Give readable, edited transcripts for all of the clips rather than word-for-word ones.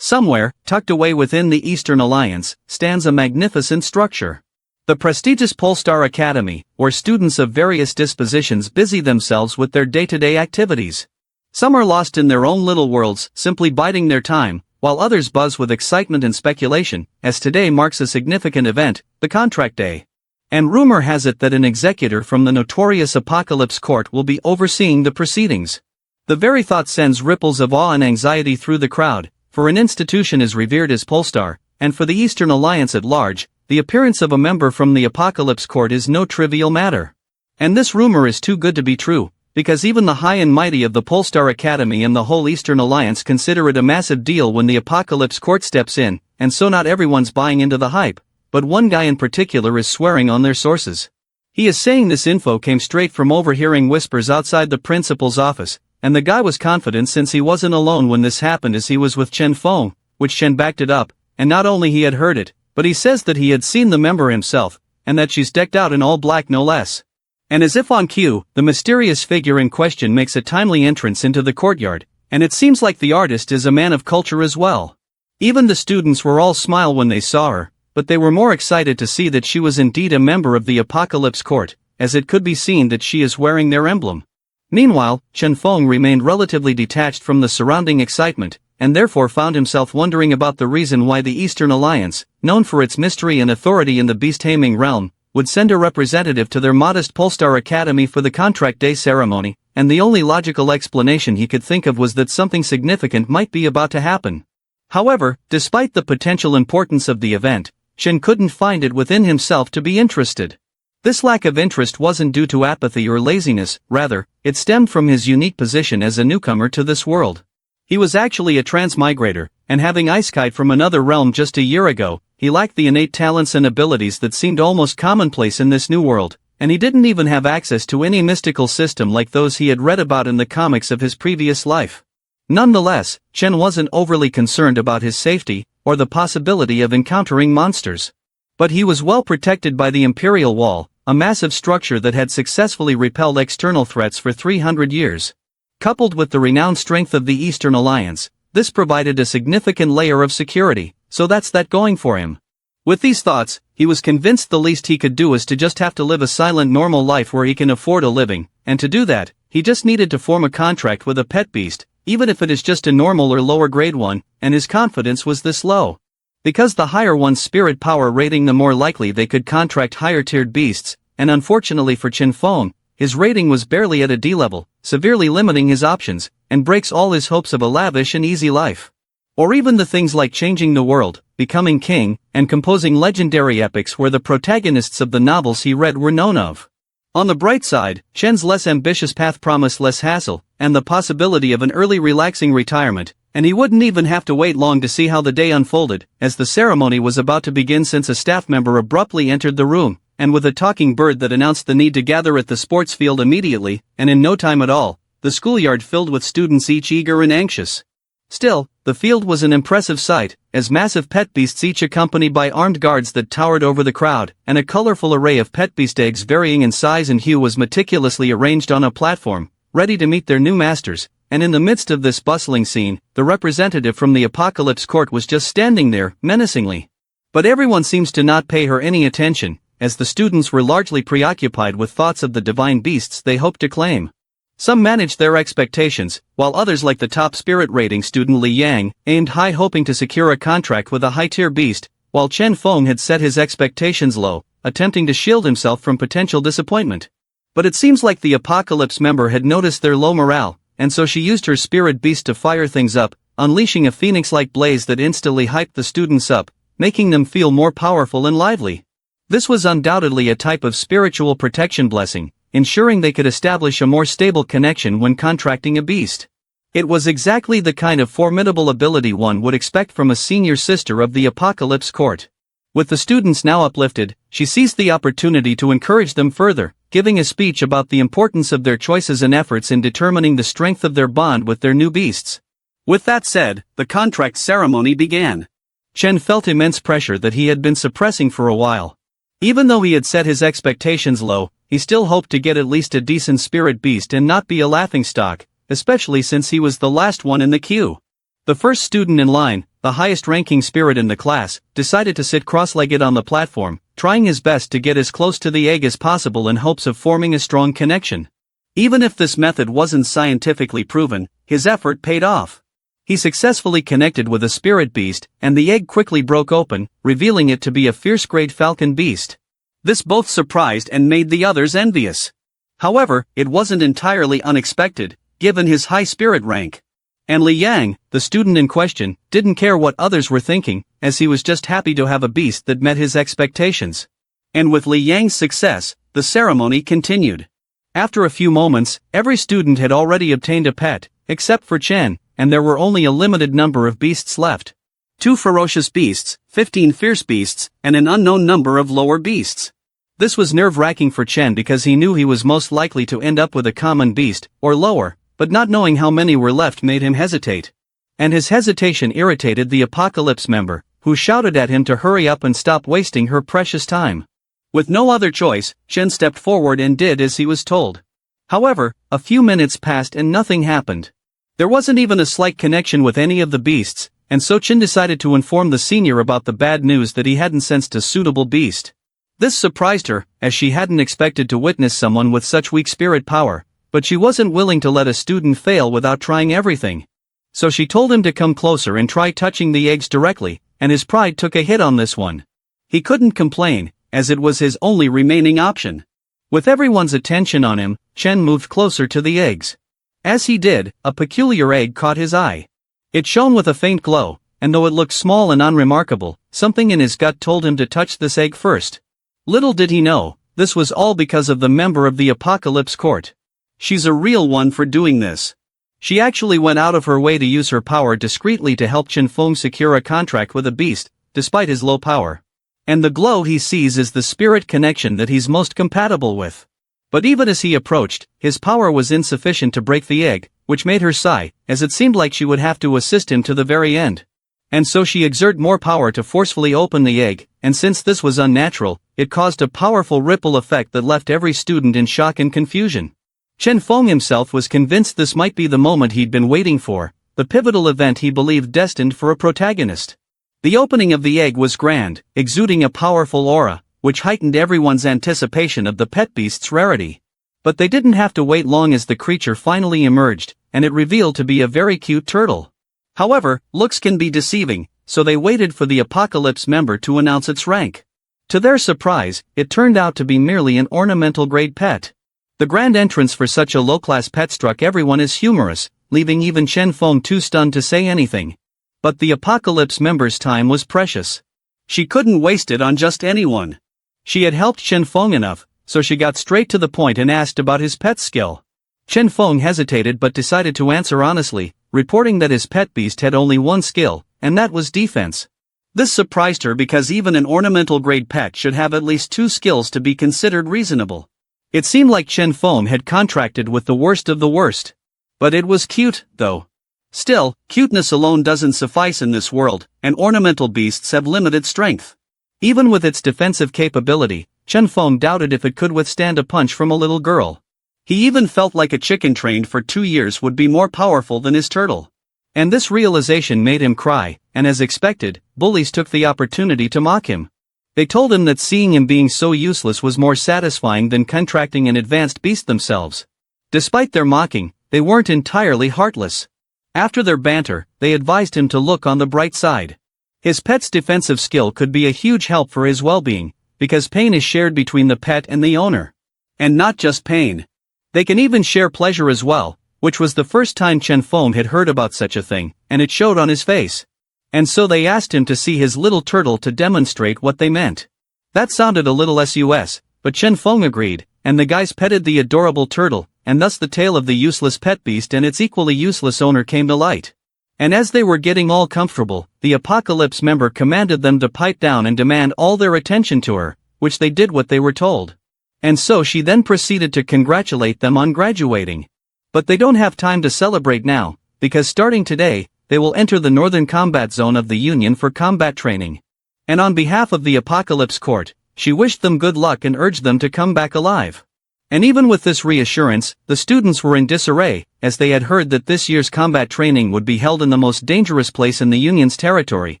Somewhere, tucked away within the Eastern Alliance, stands a magnificent structure. The prestigious Plzzz Academy, where students of various dispositions busy themselves with their day-to-day activities. Some are lost in their own little worlds, simply biding their time, while others buzz with excitement and speculation, as today marks a significant event, the contract day. And rumor has it that an executor from the notorious Apocalypse Court will be overseeing the proceedings. The very thought sends ripples of awe and anxiety through the crowd, for an institution as revered as Plzzz, and for the Eastern Alliance at large, the appearance of a member from the Apocalypse Court is no trivial matter. And this rumor is too good to be true, because even the high and mighty of the Plzzz Academy and the whole Eastern Alliance consider it a massive deal when the Apocalypse Court steps in, and so not everyone's buying into the hype, but one guy in particular is swearing on their sources. He is saying this info came straight from overhearing whispers outside the principal's office, and the guy was confident since he wasn't alone when this happened as he was with Chen Feng, which Chen backed it up, and not only he had heard it, but he says that he had seen the member himself, and that she's decked out in all black no less. And as if on cue, the mysterious figure in question makes a timely entrance into the courtyard, and it seems like the artist is a man of culture as well. Even the students were all smile when they saw her, but they were more excited to see that she was indeed a member of the Apocalypse Court, as it could be seen that she is wearing their emblem. Meanwhile, Chen Feng remained relatively detached from the surrounding excitement, and therefore found himself wondering about the reason why the Eastern Alliance, known for its mystery and authority in the beast-taming realm, would send a representative to their modest Plzzz Academy for the contract day ceremony, and the only logical explanation he could think of was that something significant might be about to happen. However, despite the potential importance of the event, Chen couldn't find it within himself to be interested. This lack of interest wasn't due to apathy or laziness, rather, it stemmed from his unique position as a newcomer to this world. He was actually a transmigrator, and having ice-kite from another realm just a year ago, he lacked the innate talents and abilities that seemed almost commonplace in this new world, and he didn't even have access to any mystical system like those he had read about in the comics of his previous life. Nonetheless, Chen wasn't overly concerned about his safety, or the possibility of encountering monsters. But he was well protected by the Imperial Wall, a massive structure that had successfully repelled external threats for 300 years. Coupled with the renowned strength of the Eastern Alliance, this provided a significant layer of security, so that's that going for him. With these thoughts, he was convinced the least he could do is to just have to live a silent normal life where he can afford a living, and to do that, he just needed to form a contract with a pet beast, even if it is just a normal or lower grade one, and his confidence was this low. Because the higher one's spirit power rating, the more likely they could contract higher tiered beasts, and unfortunately for Chen Feng, his rating was barely at a D level, severely limiting his options, and breaks all his hopes of a lavish and easy life. Or even the things like changing the world, becoming king, and composing legendary epics where the protagonists of the novels he read were known of. On the bright side, Chen's less ambitious path promised less hassle, and the possibility of an early relaxing retirement, and he wouldn't even have to wait long to see how the day unfolded, as the ceremony was about to begin since a staff member abruptly entered the room, and with a talking bird that announced the need to gather at the sports field immediately, and in no time at all, the schoolyard filled with students each eager and anxious. Still, the field was an impressive sight, as massive pet beasts each accompanied by armed guards that towered over the crowd, and a colorful array of pet beast eggs varying in size and hue was meticulously arranged on a platform, ready to meet their new masters, and in the midst of this bustling scene, the representative from the Apocalypse Court was just standing there, menacingly. But everyone seems to not pay her any attention, as the students were largely preoccupied with thoughts of the divine beasts they hoped to claim. Some managed their expectations, while others like the top spirit rating student Li Yang, aimed high hoping to secure a contract with a high-tier beast, while Chen Feng had set his expectations low, attempting to shield himself from potential disappointment. But it seems like the Apocalypse member had noticed their low morale, and so she used her spirit beast to fire things up, unleashing a phoenix-like blaze that instantly hyped the students up, making them feel more powerful and lively. This was undoubtedly a type of spiritual protection blessing, ensuring they could establish a more stable connection when contracting a beast. It was exactly the kind of formidable ability one would expect from a senior sister of the Apocalypse Court. With the students now uplifted, she seized the opportunity to encourage them further, giving a speech about the importance of their choices and efforts in determining the strength of their bond with their new beasts. With that said, the contract ceremony began. Chen felt immense pressure that he had been suppressing for a while. Even though he had set his expectations low, he still hoped to get at least a decent spirit beast and not be a laughingstock, especially since he was the last one in the queue. The first student in line, the highest-ranking spirit in the class, decided to sit cross-legged on the platform, trying his best to get as close to the egg as possible in hopes of forming a strong connection. Even if this method wasn't scientifically proven, his effort paid off. He successfully connected with a spirit beast, and the egg quickly broke open, revealing it to be a fierce great falcon beast. This both surprised and made the others envious. However, it wasn't entirely unexpected, given his high spirit rank. And Li Yang, the student in question, didn't care what others were thinking, as he was just happy to have a beast that met his expectations. And with Li Yang's success, the ceremony continued. After a few moments, every student had already obtained a pet, except for Chen, and there were only a limited number of beasts left. 2 ferocious beasts, 15 fierce beasts, and an unknown number of lower beasts. This was nerve-wracking for Chen because he knew he was most likely to end up with a common beast, or lower, but not knowing how many were left made him hesitate. And his hesitation irritated the Apocalypse member, who shouted at him to hurry up and stop wasting her precious time. With no other choice, Chen stepped forward and did as he was told. However, a few minutes passed and nothing happened. There wasn't even a slight connection with any of the beasts, and so Chen decided to inform the senior about the bad news that he hadn't sensed a suitable beast. This surprised her, as she hadn't expected to witness someone with such weak spirit power, but she wasn't willing to let a student fail without trying everything. So she told him to come closer and try touching the eggs directly, and his pride took a hit on this one. He couldn't complain, as it was his only remaining option. With everyone's attention on him, Chen moved closer to the eggs. As he did, a peculiar egg caught his eye. It shone with a faint glow, and though it looked small and unremarkable, something in his gut told him to touch this egg first. Little did he know, this was all because of the member of the Apocalypse Court. She's a real one for doing this. She actually went out of her way to use her power discreetly to help Chen Feng secure a contract with a beast, despite his low power. And the glow he sees is the spirit connection that he's most compatible with. But even as he approached, his power was insufficient to break the egg, which made her sigh, as it seemed like she would have to assist him to the very end. And so she exerted more power to forcefully open the egg, and since this was unnatural, it caused a powerful ripple effect that left every student in shock and confusion. Chen Feng himself was convinced this might be the moment he'd been waiting for, the pivotal event he believed destined for a protagonist. The opening of the egg was grand, exuding a powerful aura, which heightened everyone's anticipation of the pet beast's rarity. But they didn't have to wait long as the creature finally emerged, and it revealed to be a very cute turtle. However, looks can be deceiving, so they waited for the Apocalypse member to announce its rank. To their surprise, it turned out to be merely an ornamental-grade pet. The grand entrance for such a low-class pet struck everyone as humorous, leaving even Chen Feng too stunned to say anything. But the Apocalypse member's time was precious. She couldn't waste it on just anyone. She had helped Chen Feng enough, so she got straight to the point and asked about his pet skill. Chen Feng hesitated but decided to answer honestly, reporting that his pet beast had only one skill, and that was defense. This surprised her because even an ornamental-grade pet should have at least 2 skills to be considered reasonable. It seemed like Chen Feng had contracted with the worst of the worst. But it was cute, though. Still, cuteness alone doesn't suffice in this world, and ornamental beasts have limited strength. Even with its defensive capability, Chen Feng doubted if it could withstand a punch from a little girl. He even felt like a chicken trained for 2 years would be more powerful than his turtle. And this realization made him cry, and as expected, bullies took the opportunity to mock him. They told him that seeing him being so useless was more satisfying than contracting an advanced beast themselves. Despite their mocking, they weren't entirely heartless. After their banter, they advised him to look on the bright side. His pet's defensive skill could be a huge help for his well-being, because pain is shared between the pet and the owner. And not just pain. They can even share pleasure as well, which was the first time Chen Feng had heard about such a thing, and it showed on his face. And so they asked him to see his little turtle to demonstrate what they meant. That sounded a little sus, but Chen Feng agreed, and the guys petted the adorable turtle, and thus the tale of the useless pet beast and its equally useless owner came to light. And as they were getting all comfortable, the Apocalypse member commanded them to pipe down and demand all their attention to her, which they did what they were told. And so she then proceeded to congratulate them on graduating. But they don't have time to celebrate now, because starting today, they will enter the Northern Combat Zone of the Union for combat training. And on behalf of the Apocalypse Court, she wished them good luck and urged them to come back alive. And even with this reassurance, the students were in disarray, as they had heard that this year's combat training would be held in the most dangerous place in the Union's territory,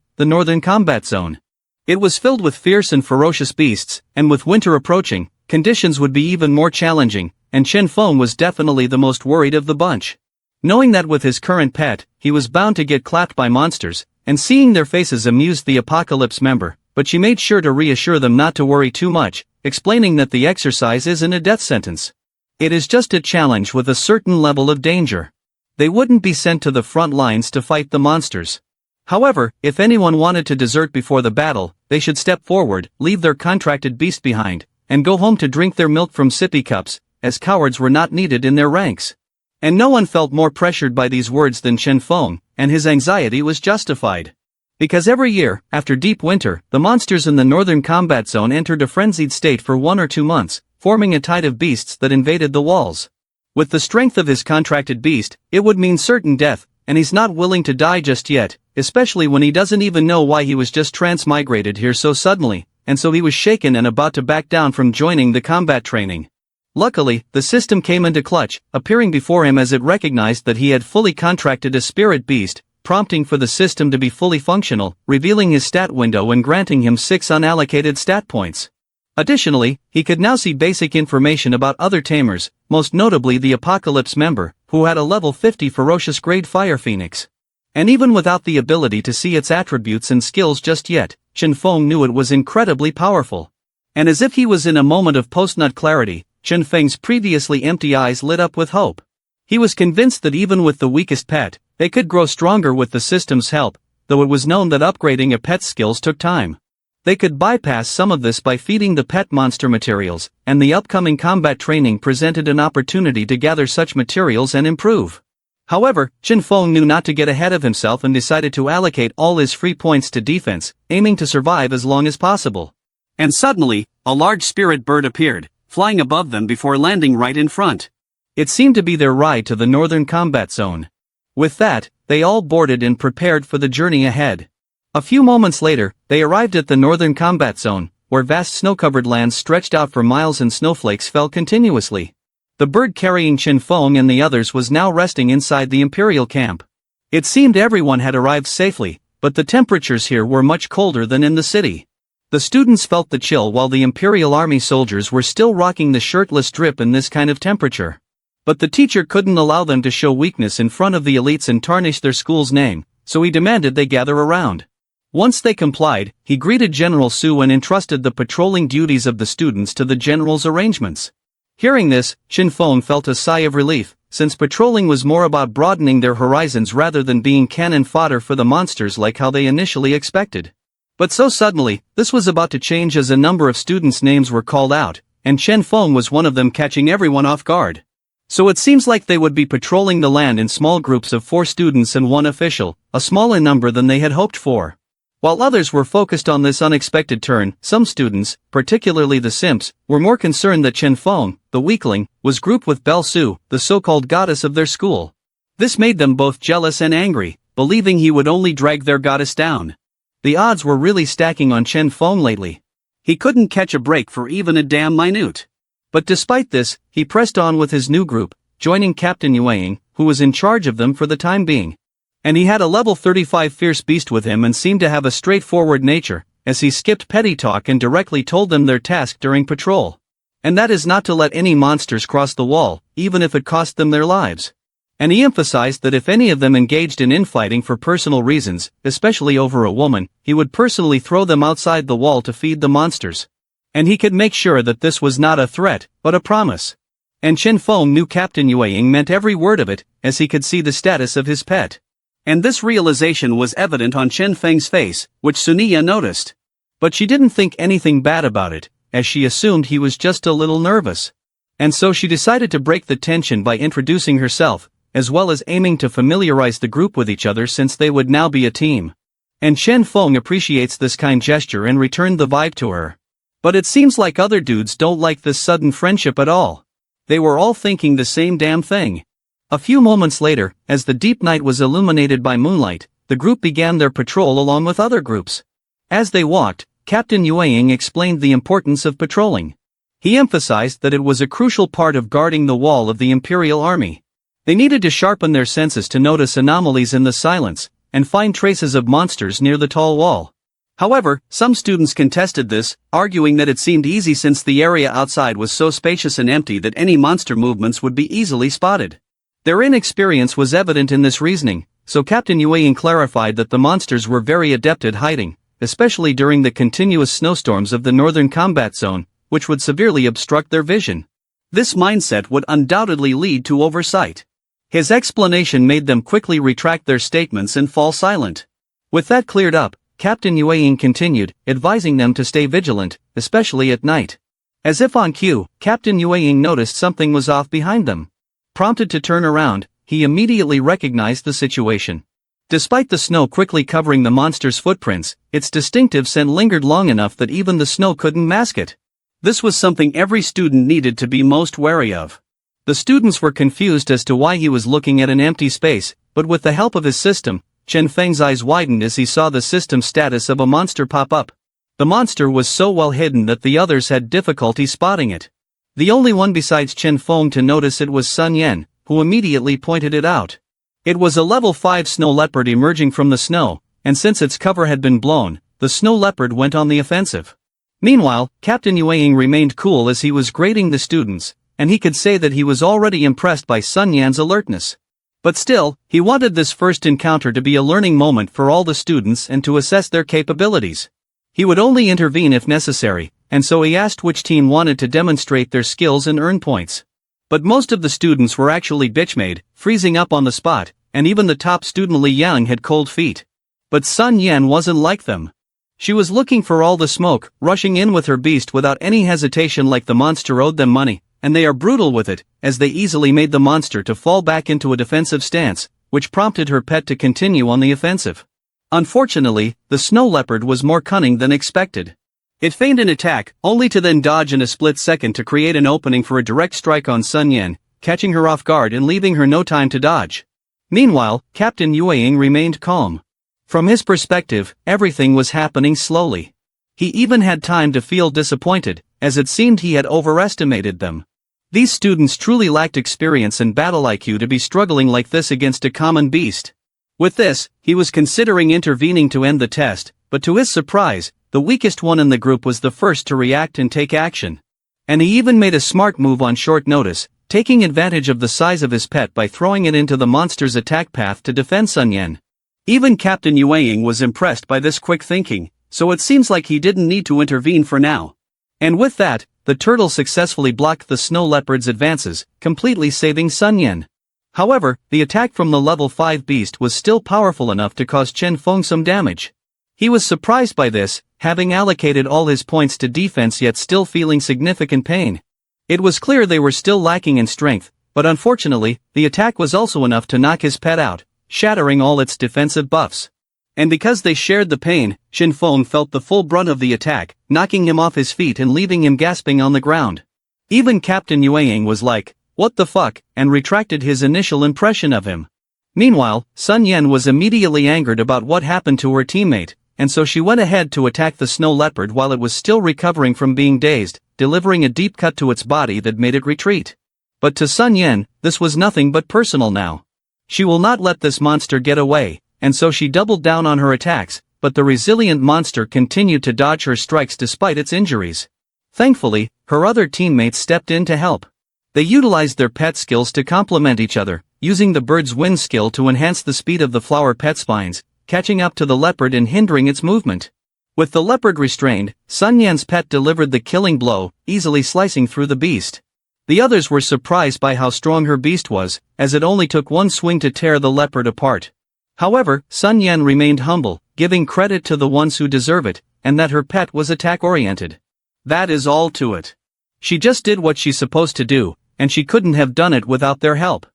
the Northern Combat Zone. It was filled with fierce and ferocious beasts, and with winter approaching, conditions would be even more challenging, and Chen Feng was definitely the most worried of the bunch. Knowing that with his current pet, he was bound to get clapped by monsters, and seeing their faces amused the Apocalypse member, but she made sure to reassure them not to worry too much, explaining that the exercise isn't a death sentence. It is just a challenge with a certain level of danger. They wouldn't be sent to the front lines to fight the monsters. However, if anyone wanted to desert before the battle, they should step forward, leave their contracted beast behind, and go home to drink their milk from sippy cups, as cowards were not needed in their ranks. And no one felt more pressured by these words than Chen Feng, and his anxiety was justified. Because every year, after deep winter, the monsters in the Northern Combat Zone entered a frenzied state for 1 or 2 months, forming a tide of beasts that invaded the walls. With the strength of his contracted beast, it would mean certain death, and he's not willing to die just yet, especially when he doesn't even know why he was just transmigrated here so suddenly, and so he was shaken and about to back down from joining the combat training. Luckily, the system came into clutch, appearing before him as it recognized that he had fully contracted a spirit beast, prompting for the system to be fully functional, revealing his stat window and granting him 6 unallocated stat points. Additionally, he could now see basic information about other tamers, most notably the Apocalypse member, who had a level 50 ferocious grade fire phoenix. And even without the ability to see its attributes and skills just yet, Chen Feng knew it was incredibly powerful. And as if he was in a moment of post-nut clarity, Chen Feng's previously empty eyes lit up with hope. He was convinced that even with the weakest pet, they could grow stronger with the system's help, though it was known that upgrading a pet's skills took time. They could bypass some of this by feeding the pet monster materials, and the upcoming combat training presented an opportunity to gather such materials and improve. However, Chen Feng knew not to get ahead of himself and decided to allocate all his free points to defense, aiming to survive as long as possible. And suddenly, a large spirit bird appeared, flying above them before landing right in front. It seemed to be their ride to the Northern Combat Zone. With that, they all boarded and prepared for the journey ahead. A few moments later, they arrived at the Northern Combat Zone, where vast snow-covered lands stretched out for miles and snowflakes fell continuously. The bird carrying Chen Feng and the others was now resting inside the Imperial camp. It seemed everyone had arrived safely, but the temperatures here were much colder than in the city. The students felt the chill while the Imperial Army soldiers were still rocking the shirtless drip in this kind of temperature. But the teacher couldn't allow them to show weakness in front of the elites and tarnish their school's name, so he demanded they gather around. Once they complied, he greeted General Su and entrusted the patrolling duties of the students to the general's arrangements. Hearing this, Chen Feng felt a sigh of relief, since patrolling was more about broadening their horizons rather than being cannon fodder for the monsters like how they initially expected. But so suddenly, this was about to change as a number of students' names were called out, and Chen Feng was one of them, catching everyone off guard. So it seems like they would be patrolling the land in small groups of 4 students and 1 official, a smaller number than they had hoped for. While others were focused on this unexpected turn, some students, particularly the simps, were more concerned that Chen Feng, the weakling, was grouped with Plzzz, the so-called goddess of their school. This made them both jealous and angry, believing he would only drag their goddess down. The odds were really stacking on Chen Feng lately. He couldn't catch a break for even a damn minute. But despite this, he pressed on with his new group, joining Captain Yueying, who was in charge of them for the time being. And he had a level 35 fierce beast with him and seemed to have a straightforward nature, as he skipped petty talk and directly told them their task during patrol. And that is not to let any monsters cross the wall, even if it cost them their lives. And he emphasized that if any of them engaged in infighting for personal reasons, especially over a woman, he would personally throw them outside the wall to feed the monsters. And he could make sure that this was not a threat, but a promise. And Chen Feng knew Captain Yueying meant every word of it, as he could see the status of his pet. And this realization was evident on Chen Feng's face, which Suniya noticed. But she didn't think anything bad about it, as she assumed he was just a little nervous. And so she decided to break the tension by introducing herself, as well as aiming to familiarize the group with each other since they would now be a team. And Chen Feng appreciates this kind gesture and returned the vibe to her. But it seems like other dudes don't like this sudden friendship at all. They were all thinking the same damn thing. A few moments later, as the deep night was illuminated by moonlight, the group began their patrol along with other groups. As they walked, Captain Yueying explained the importance of patrolling. He emphasized that it was a crucial part of guarding the wall of the Imperial Army. They needed to sharpen their senses to notice anomalies in the silence, and find traces of monsters near the tall wall. However, some students contested this, arguing that it seemed easy since the area outside was so spacious and empty that any monster movements would be easily spotted. Their inexperience was evident in this reasoning, so Captain Yueying clarified that the monsters were very adept at hiding, especially during the continuous snowstorms of the northern combat zone, which would severely obstruct their vision. This mindset would undoubtedly lead to oversight. His explanation made them quickly retract their statements and fall silent. With that cleared up, Captain Yueying continued, advising them to stay vigilant, especially at night. As if on cue, Captain Yueying noticed something was off behind them. Prompted to turn around, he immediately recognized the situation. Despite the snow quickly covering the monster's footprints, its distinctive scent lingered long enough that even the snow couldn't mask it. This was something every student needed to be most wary of. The students were confused as to why he was looking at an empty space, but with the help of his system, Chen Feng's eyes widened as he saw the system status of a monster pop up. The monster was so well hidden that the others had difficulty spotting it. The only one besides Chen Feng to notice it was Sun Yan, who immediately pointed it out. It was a level 5 snow leopard emerging from the snow, and since its cover had been blown, the snow leopard went on the offensive. Meanwhile, Captain Yueying remained cool as he was grading the students, and he could say that he was already impressed by Sun Yan's alertness. But still, he wanted this first encounter to be a learning moment for all the students and to assess their capabilities. He would only intervene if necessary, and so he asked which team wanted to demonstrate their skills and earn points. But most of the students were actually bitch-made, freezing up on the spot, and even the top student Li Yang had cold feet. But Sun Yan wasn't like them. She was looking for all the smoke, rushing in with her beast without any hesitation like the monster owed them money, and they are brutal with it, as they easily made the monster to fall back into a defensive stance, which prompted her pet to continue on the offensive. Unfortunately, the snow leopard was more cunning than expected. It feigned an attack, only to then dodge in a split second to create an opening for a direct strike on Sun Yan, catching her off guard and leaving her no time to dodge. Meanwhile, Captain Yueying remained calm. From his perspective, everything was happening slowly. He even had time to feel disappointed, as it seemed he had overestimated them. These students truly lacked experience and battle IQ to be struggling like this against a common beast. With this, he was considering intervening to end the test, but to his surprise, the weakest one in the group was the first to react and take action. And he even made a smart move on short notice, taking advantage of the size of his pet by throwing it into the monster's attack path to defend Sun Yan. Even Captain Yueying was impressed by this quick thinking, so it seems like he didn't need to intervene for now. And with that, the turtle successfully blocked the snow leopard's advances, completely saving Sun Yan. However, the attack from the level 5 beast was still powerful enough to cause Chen Feng some damage. He was surprised by this, having allocated all his points to defense yet still feeling significant pain. It was clear they were still lacking in strength, but unfortunately, the attack was also enough to knock his pet out, shattering all its defensive buffs. And because they shared the pain, Chen Feng felt the full brunt of the attack, knocking him off his feet and leaving him gasping on the ground. Even Captain Yueying was like, "What the fuck," and retracted his initial impression of him. Meanwhile, Sun Yan was immediately angered about what happened to her teammate, and so she went ahead to attack the snow leopard while it was still recovering from being dazed, delivering a deep cut to its body that made it retreat. But to Sun Yan, this was nothing but personal now. She will not let this monster get away, and so she doubled down on her attacks, but the resilient monster continued to dodge her strikes despite its injuries. Thankfully, her other teammates stepped in to help. They utilized their pet skills to complement each other, using the bird's wind skill to enhance the speed of the flower pet spines, catching up to the leopard and hindering its movement. With the leopard restrained, Sun Yan's pet delivered the killing blow, easily slicing through the beast. The others were surprised by how strong her beast was, as it only took one swing to tear the leopard apart. However, Sun Yan remained humble, giving credit to the ones who deserve it, and that her pet was attack-oriented. That is all to it. She just did what she's supposed to do, and she couldn't have done it without their help.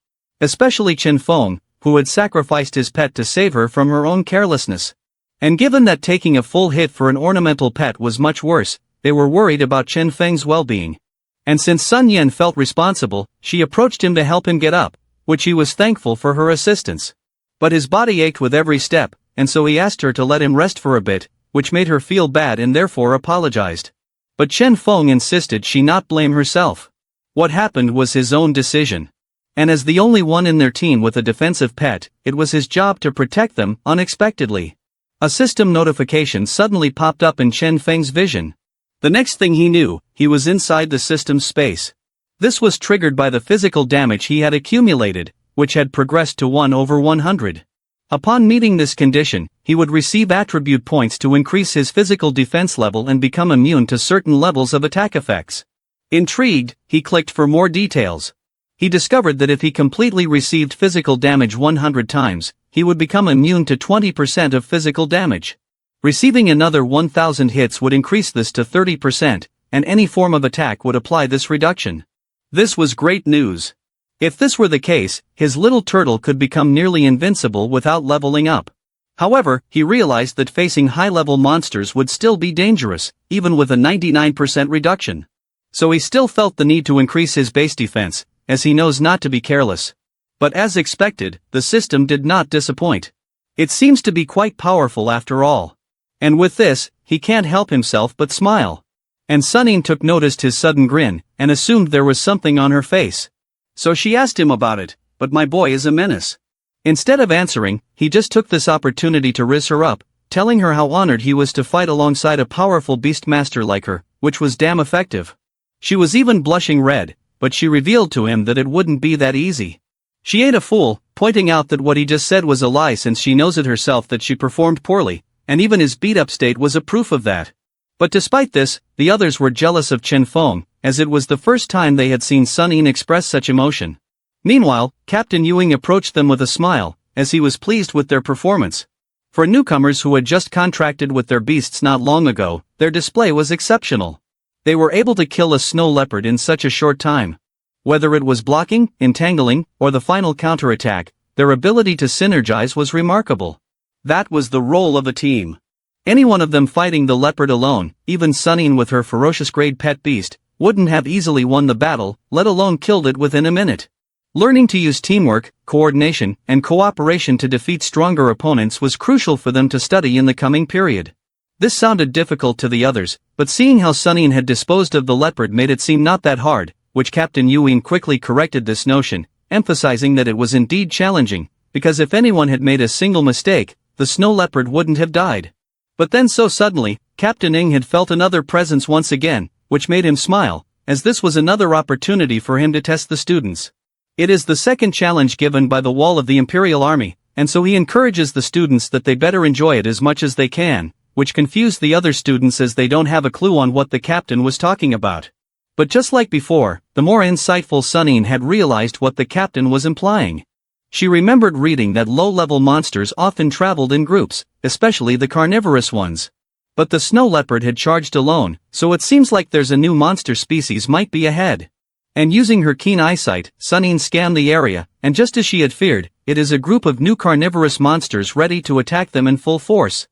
Especially Chen Feng, who had sacrificed his pet to save her from her own carelessness. And given that taking a full hit for an ornamental pet was much worse, they were worried about Chen Feng's well-being. And since Sun Yan felt responsible, she approached him to help him get up, which he was thankful for her assistance. But his body ached with every step, and so he asked her to let him rest for a bit, which made her feel bad and therefore apologized. But Chen Feng insisted she not blame herself. What happened was his own decision. And as the only one in their team with a defensive pet, it was his job to protect them. Unexpectedly, a system notification suddenly popped up in Chen Feng's vision. The next thing he knew, he was inside the system's space. This was triggered by the physical damage he had accumulated, which had progressed to 1/100. Upon meeting this condition, he would receive attribute points to increase his physical defense level and become immune to certain levels of attack effects. Intrigued, he clicked for more details. He discovered that if he completely received physical damage 100 times, he would become immune to 20% of physical damage. Receiving another 1000 hits would increase this to 30%, and any form of attack would apply this reduction. This was great news. If this were the case, his little turtle could become nearly invincible without leveling up. However, he realized that facing high-level monsters would still be dangerous, even with a 99% reduction. So he still felt the need to increase his base defense, as he knows not to be careless. But as expected, the system did not disappoint. It seems to be quite powerful after all. And with this, he can't help himself but smile. And Sunin took noticed his sudden grin, and assumed there was something on her face. So she asked him about it, but my boy is a menace. Instead of answering, he just took this opportunity to rizz her up, telling her how honored he was to fight alongside a powerful beastmaster like her, which was damn effective. She was even blushing red, but she revealed to him that it wouldn't be that easy. She ain't a fool, pointing out that what he just said was a lie since she knows it herself that she performed poorly, and even his beat-up state was a proof of that. But despite this, the others were jealous of Chen Feng, as it was the first time they had seen Sunin express such emotion. Meanwhile, Captain Ewing approached them with a smile, as he was pleased with their performance. For newcomers who had just contracted with their beasts not long ago, their display was exceptional. They were able to kill a snow leopard in such a short time. Whether it was blocking, entangling, or the final counterattack, their ability to synergize was remarkable. That was the role of a team. Any one of them fighting the leopard alone, even Sunin with her ferocious grade pet beast, wouldn't have easily won the battle, let alone killed it within a minute. Learning to use teamwork, coordination, and cooperation to defeat stronger opponents was crucial for them to study in the coming period. This sounded difficult to the others, but seeing how Sunin had disposed of the leopard made it seem not that hard, which Captain Ewing quickly corrected this notion, emphasizing that it was indeed challenging, because if anyone had made a single mistake, the snow leopard wouldn't have died. But then so suddenly, Captain Ing had felt another presence once again, which made him smile, as this was another opportunity for him to test the students. It is the second challenge given by the wall of the Imperial Army, and so he encourages the students that they better enjoy it as much as they can, which confused the other students as they don't have a clue on what the captain was talking about. But just like before, the more insightful Sunin had realized what the captain was implying. She remembered reading that low-level monsters often traveled in groups, especially the carnivorous ones. But the snow leopard had charged alone, so it seems like there's a new monster species might be ahead. And using her keen eyesight, Sunin scanned the area, and just as she had feared, it is a group of new carnivorous monsters ready to attack them in full force.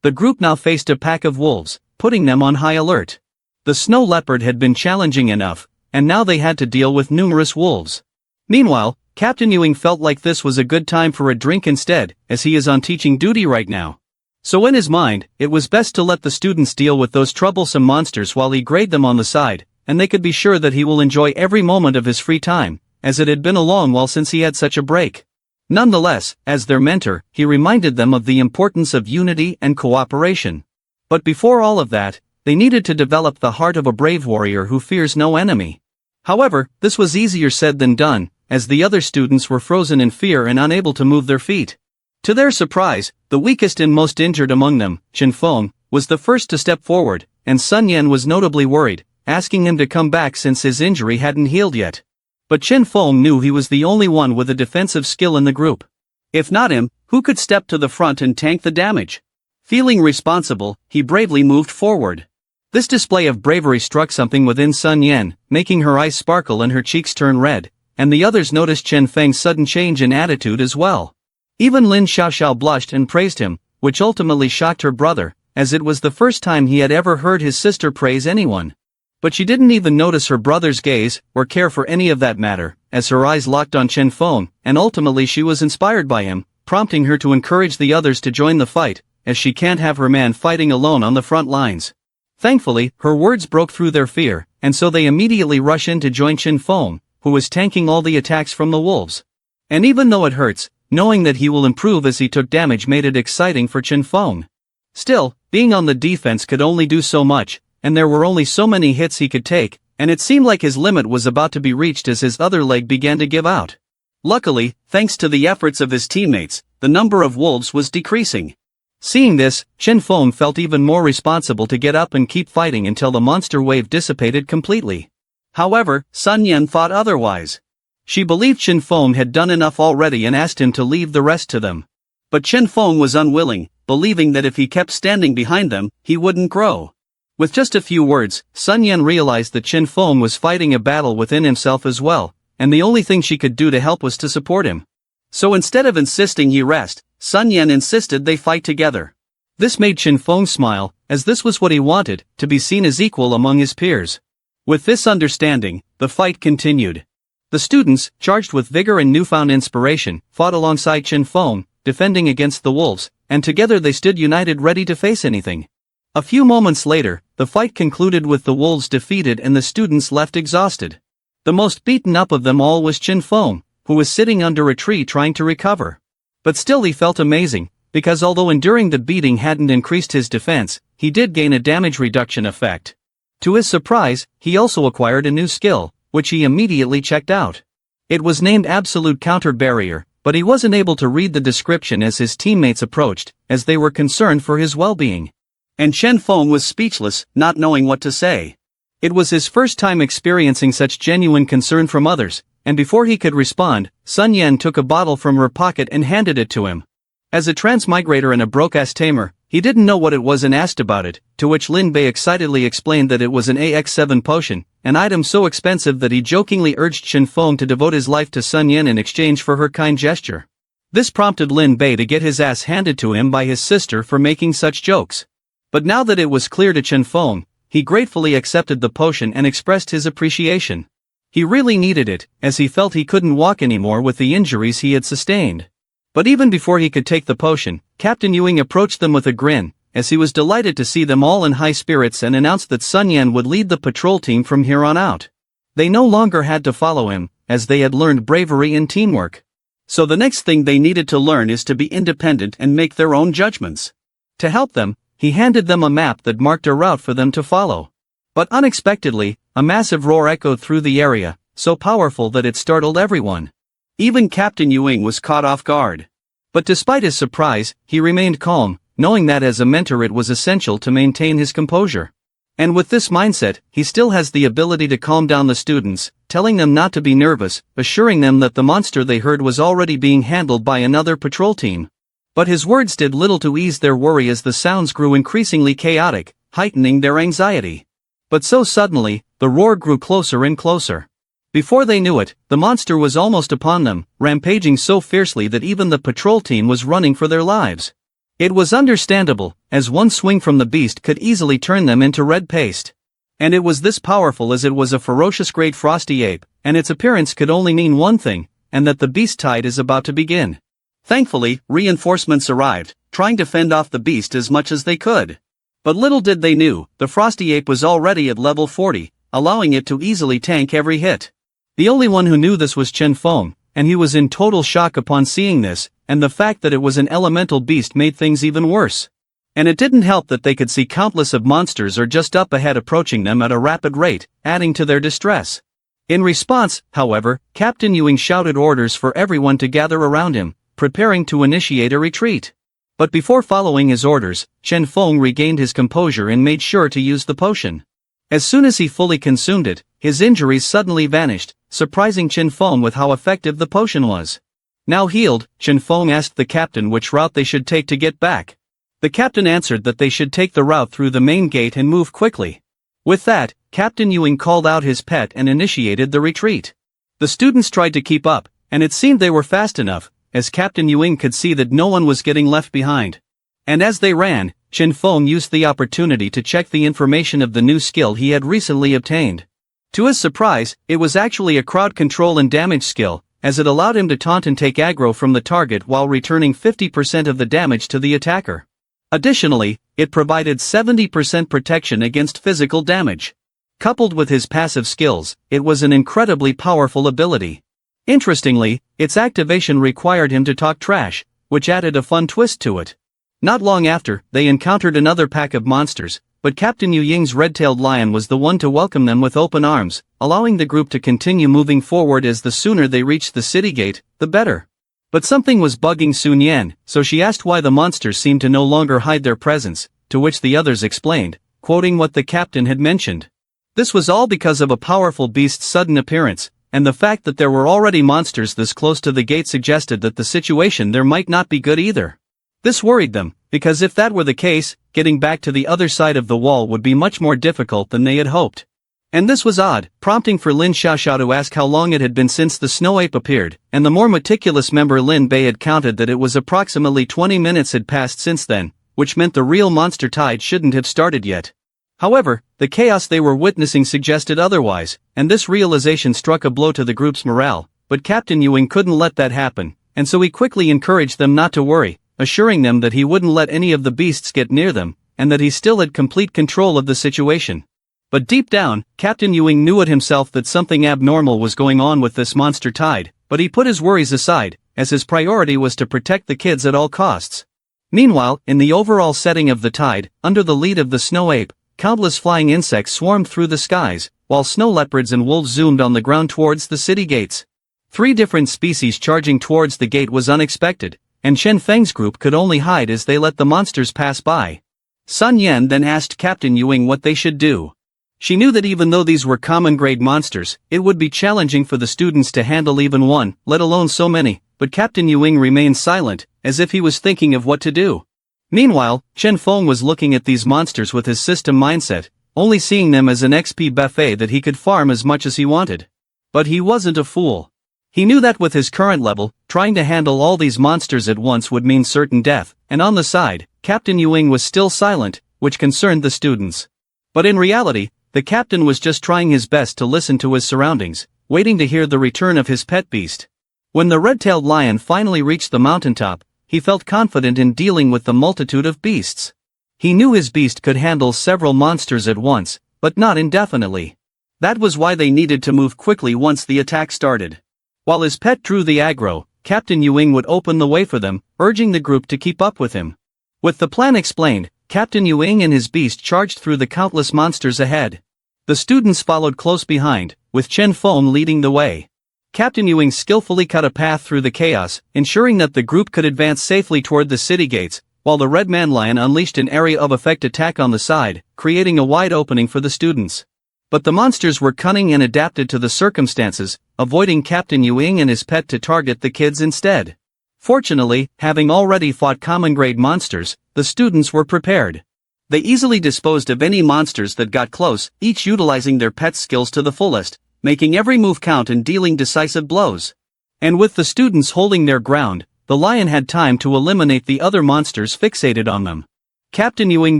The group now faced a pack of wolves, putting them on high alert. The snow leopard had been challenging enough, and now they had to deal with numerous wolves. Meanwhile, Captain Ewing felt like this was a good time for a drink instead, as he is on teaching duty right now. So in his mind, it was best to let the students deal with those troublesome monsters while he grade them on the side, and they could be sure that he will enjoy every moment of his free time, as it had been a long while since he had such a break. Nonetheless, as their mentor, he reminded them of the importance of unity and cooperation. But before all of that, they needed to develop the heart of a brave warrior who fears no enemy. However, this was easier said than done, as the other students were frozen in fear and unable to move their feet. To their surprise, the weakest and most injured among them, Chen Feng, was the first to step forward, and Sun Yan was notably worried, asking him to come back since his injury hadn't healed yet. But Chen Feng knew he was the only one with a defensive skill in the group. If not him, who could step to the front and tank the damage? Feeling responsible, he bravely moved forward. This display of bravery struck something within Sun Yan, making her eyes sparkle and her cheeks turn red, and the others noticed Chen Feng's sudden change in attitude as well. Even Lin Xiaoxiao blushed and praised him, which ultimately shocked her brother, as it was the first time he had ever heard his sister praise anyone. But she didn't even notice her brother's gaze, or care for any of that matter, as her eyes locked on Chen Feng, and ultimately she was inspired by him, prompting her to encourage the others to join the fight, as she can't have her man fighting alone on the front lines. Thankfully, her words broke through their fear, and so they immediately rush in to join Chen Feng, who was tanking all the attacks from the wolves. And even though it hurts, knowing that he will improve as he took damage made it exciting for Chen Feng. Still, being on the defense could only do so much, and there were only so many hits he could take, and it seemed like his limit was about to be reached as his other leg began to give out. Luckily, thanks to the efforts of his teammates, the number of wolves was decreasing. Seeing this, Chen Feng felt even more responsible to get up and keep fighting until the monster wave dissipated completely. However, Sun Yan thought otherwise. She believed Chen Feng had done enough already and asked him to leave the rest to them. But Chen Feng was unwilling, believing that if he kept standing behind them, he wouldn't grow. With just a few words, Sun Yan realized that Chen Feng was fighting a battle within himself as well, and the only thing she could do to help was to support him. So instead of insisting he rest, Sun Yan insisted they fight together. This made Chen Feng smile, as this was what he wanted, to be seen as equal among his peers. With this understanding, the fight continued. The students, charged with vigor and newfound inspiration, fought alongside Chen Feng, defending against the wolves, and together they stood united ready to face anything. A few moments later, the fight concluded with the wolves defeated and the students left exhausted. The most beaten up of them all was Chen Feng, who was sitting under a tree trying to recover. But still he felt amazing, because although enduring the beating hadn't increased his defense, he did gain a damage reduction effect. To his surprise, he also acquired a new skill, which he immediately checked out. It was named Absolute Counter Barrier, but he wasn't able to read the description as his teammates approached, as they were concerned for his well-being. And Chen Feng was speechless, not knowing what to say. It was his first time experiencing such genuine concern from others, and before he could respond, Sun Yan took a bottle from her pocket and handed it to him. As a transmigrator and a broadcast tamer, he didn't know what it was and asked about it, to which Lin Bei excitedly explained that it was an AX7 potion, an item so expensive that he jokingly urged Chen Feng to devote his life to Sun Yan in exchange for her kind gesture. This prompted Lin Bei to get his ass handed to him by his sister for making such jokes. But now that it was clear to Chen Feng, he gratefully accepted the potion and expressed his appreciation. He really needed it, as he felt he couldn't walk anymore with the injuries he had sustained. But even before he could take the potion, Captain Ewing approached them with a grin, as he was delighted to see them all in high spirits and announced that Sun Yan would lead the patrol team from here on out. They no longer had to follow him, as they had learned bravery and teamwork. So the next thing they needed to learn is to be independent and make their own judgments. To help them, he handed them a map that marked a route for them to follow. But unexpectedly, a massive roar echoed through the area, so powerful that it startled everyone. Even Captain Ewing was caught off guard. But despite his surprise, he remained calm, knowing that as a mentor it was essential to maintain his composure. And with this mindset, he still has the ability to calm down the students, telling them not to be nervous, assuring them that the monster they heard was already being handled by another patrol team. But his words did little to ease their worry as the sounds grew increasingly chaotic, heightening their anxiety. But so suddenly, the roar grew closer and closer. Before they knew it, the monster was almost upon them, rampaging so fiercely that even the patrol team was running for their lives. It was understandable, as one swing from the beast could easily turn them into red paste. And it was this powerful as it was a ferocious great frosty ape, and its appearance could only mean one thing, and that the beast tide is about to begin. Thankfully, reinforcements arrived, trying to fend off the beast as much as they could. But little did they know, the frosty ape was already at level 40, allowing it to easily tank every hit. The only one who knew this was Chen Feng, and he was in total shock upon seeing this, and the fact that it was an elemental beast made things even worse. And it didn't help that they could see countless of monsters or just up ahead approaching them at a rapid rate, adding to their distress. In response, however, Captain Ewing shouted orders for everyone to gather around him, preparing to initiate a retreat. But before following his orders, Chen Feng regained his composure and made sure to use the potion. As soon as he fully consumed it, his injuries suddenly vanished, surprising Chen Feng with how effective the potion was. Now healed, Chen Feng asked the captain which route they should take to get back. The captain answered that they should take the route through the main gate and move quickly. With that, Captain Ewing called out his pet and initiated the retreat. The students tried to keep up, and it seemed they were fast enough, as Captain Ewing could see that no one was getting left behind. And as they ran, Chen Feng used the opportunity to check the information of the new skill he had recently obtained. To his surprise, it was actually a crowd control and damage skill, as it allowed him to taunt and take aggro from the target while returning 50% of the damage to the attacker. Additionally, it provided 70% protection against physical damage. Coupled with his passive skills, it was an incredibly powerful ability. Interestingly, its activation required him to talk trash, which added a fun twist to it. Not long after, they encountered another pack of monsters, but Captain Yu Ying's red-tailed lion was the one to welcome them with open arms, allowing the group to continue moving forward as the sooner they reached the city gate, the better. But something was bugging Sun Yan, so she asked why the monsters seemed to no longer hide their presence, to which the others explained, quoting what the captain had mentioned. This was all because of a powerful beast's sudden appearance, and the fact that there were already monsters this close to the gate suggested that the situation there might not be good either. This worried them, because if that were the case, getting back to the other side of the wall would be much more difficult than they had hoped. And this was odd, prompting for Lin Xiaoxiao to ask how long it had been since the snow ape appeared, and the more meticulous member Lin Bei had counted that it was approximately 20 minutes had passed since then, which meant the real monster tide shouldn't have started yet. However, the chaos they were witnessing suggested otherwise, and this realization struck a blow to the group's morale, but Captain Ewing couldn't let that happen, and so he quickly encouraged them not to worry, assuring them that he wouldn't let any of the beasts get near them, and that he still had complete control of the situation. But deep down, Captain Ewing knew it himself that something abnormal was going on with this monster tide, but he put his worries aside, as his priority was to protect the kids at all costs. Meanwhile, in the overall setting of the tide, under the lead of the snow ape, countless flying insects swarmed through the skies, while snow leopards and wolves zoomed on the ground towards the city gates. 3 different species charging towards the gate was unexpected, and Chen Feng's group could only hide as they let the monsters pass by. Sun Yan then asked Captain Ewing what they should do. She knew that even though these were common-grade monsters, it would be challenging for the students to handle even one, let alone so many, but Captain Ewing remained silent, as if he was thinking of what to do. Meanwhile, Chen Feng was looking at these monsters with his system mindset, only seeing them as an XP buffet that he could farm as much as he wanted. But he wasn't a fool. He knew that with his current level, trying to handle all these monsters at once would mean certain death, and on the side, Captain Ewing was still silent, which concerned the students. But in reality, the captain was just trying his best to listen to his surroundings, waiting to hear the return of his pet beast. When the red-tailed lion finally reached the mountaintop, he felt confident in dealing with the multitude of beasts. He knew his beast could handle several monsters at once, but not indefinitely. That was why they needed to move quickly once the attack started. While his pet drew the aggro, Captain Ewing would open the way for them, urging the group to keep up with him. With the plan explained, Captain Ewing and his beast charged through the countless monsters ahead. The students followed close behind, with Chen Feng leading the way. Captain Ewing skillfully cut a path through the chaos, ensuring that the group could advance safely toward the city gates, while the Red Man Lion unleashed an area of effect attack on the side, creating a wide opening for the students. But the monsters were cunning and adapted to the circumstances, avoiding Captain Ewing and his pet to target the kids instead. Fortunately, having already fought common-grade monsters, the students were prepared. They easily disposed of any monsters that got close, each utilizing their pet's skills to the fullest, making every move count and dealing decisive blows. And with the students holding their ground, the lion had time to eliminate the other monsters fixated on them. Captain Ewing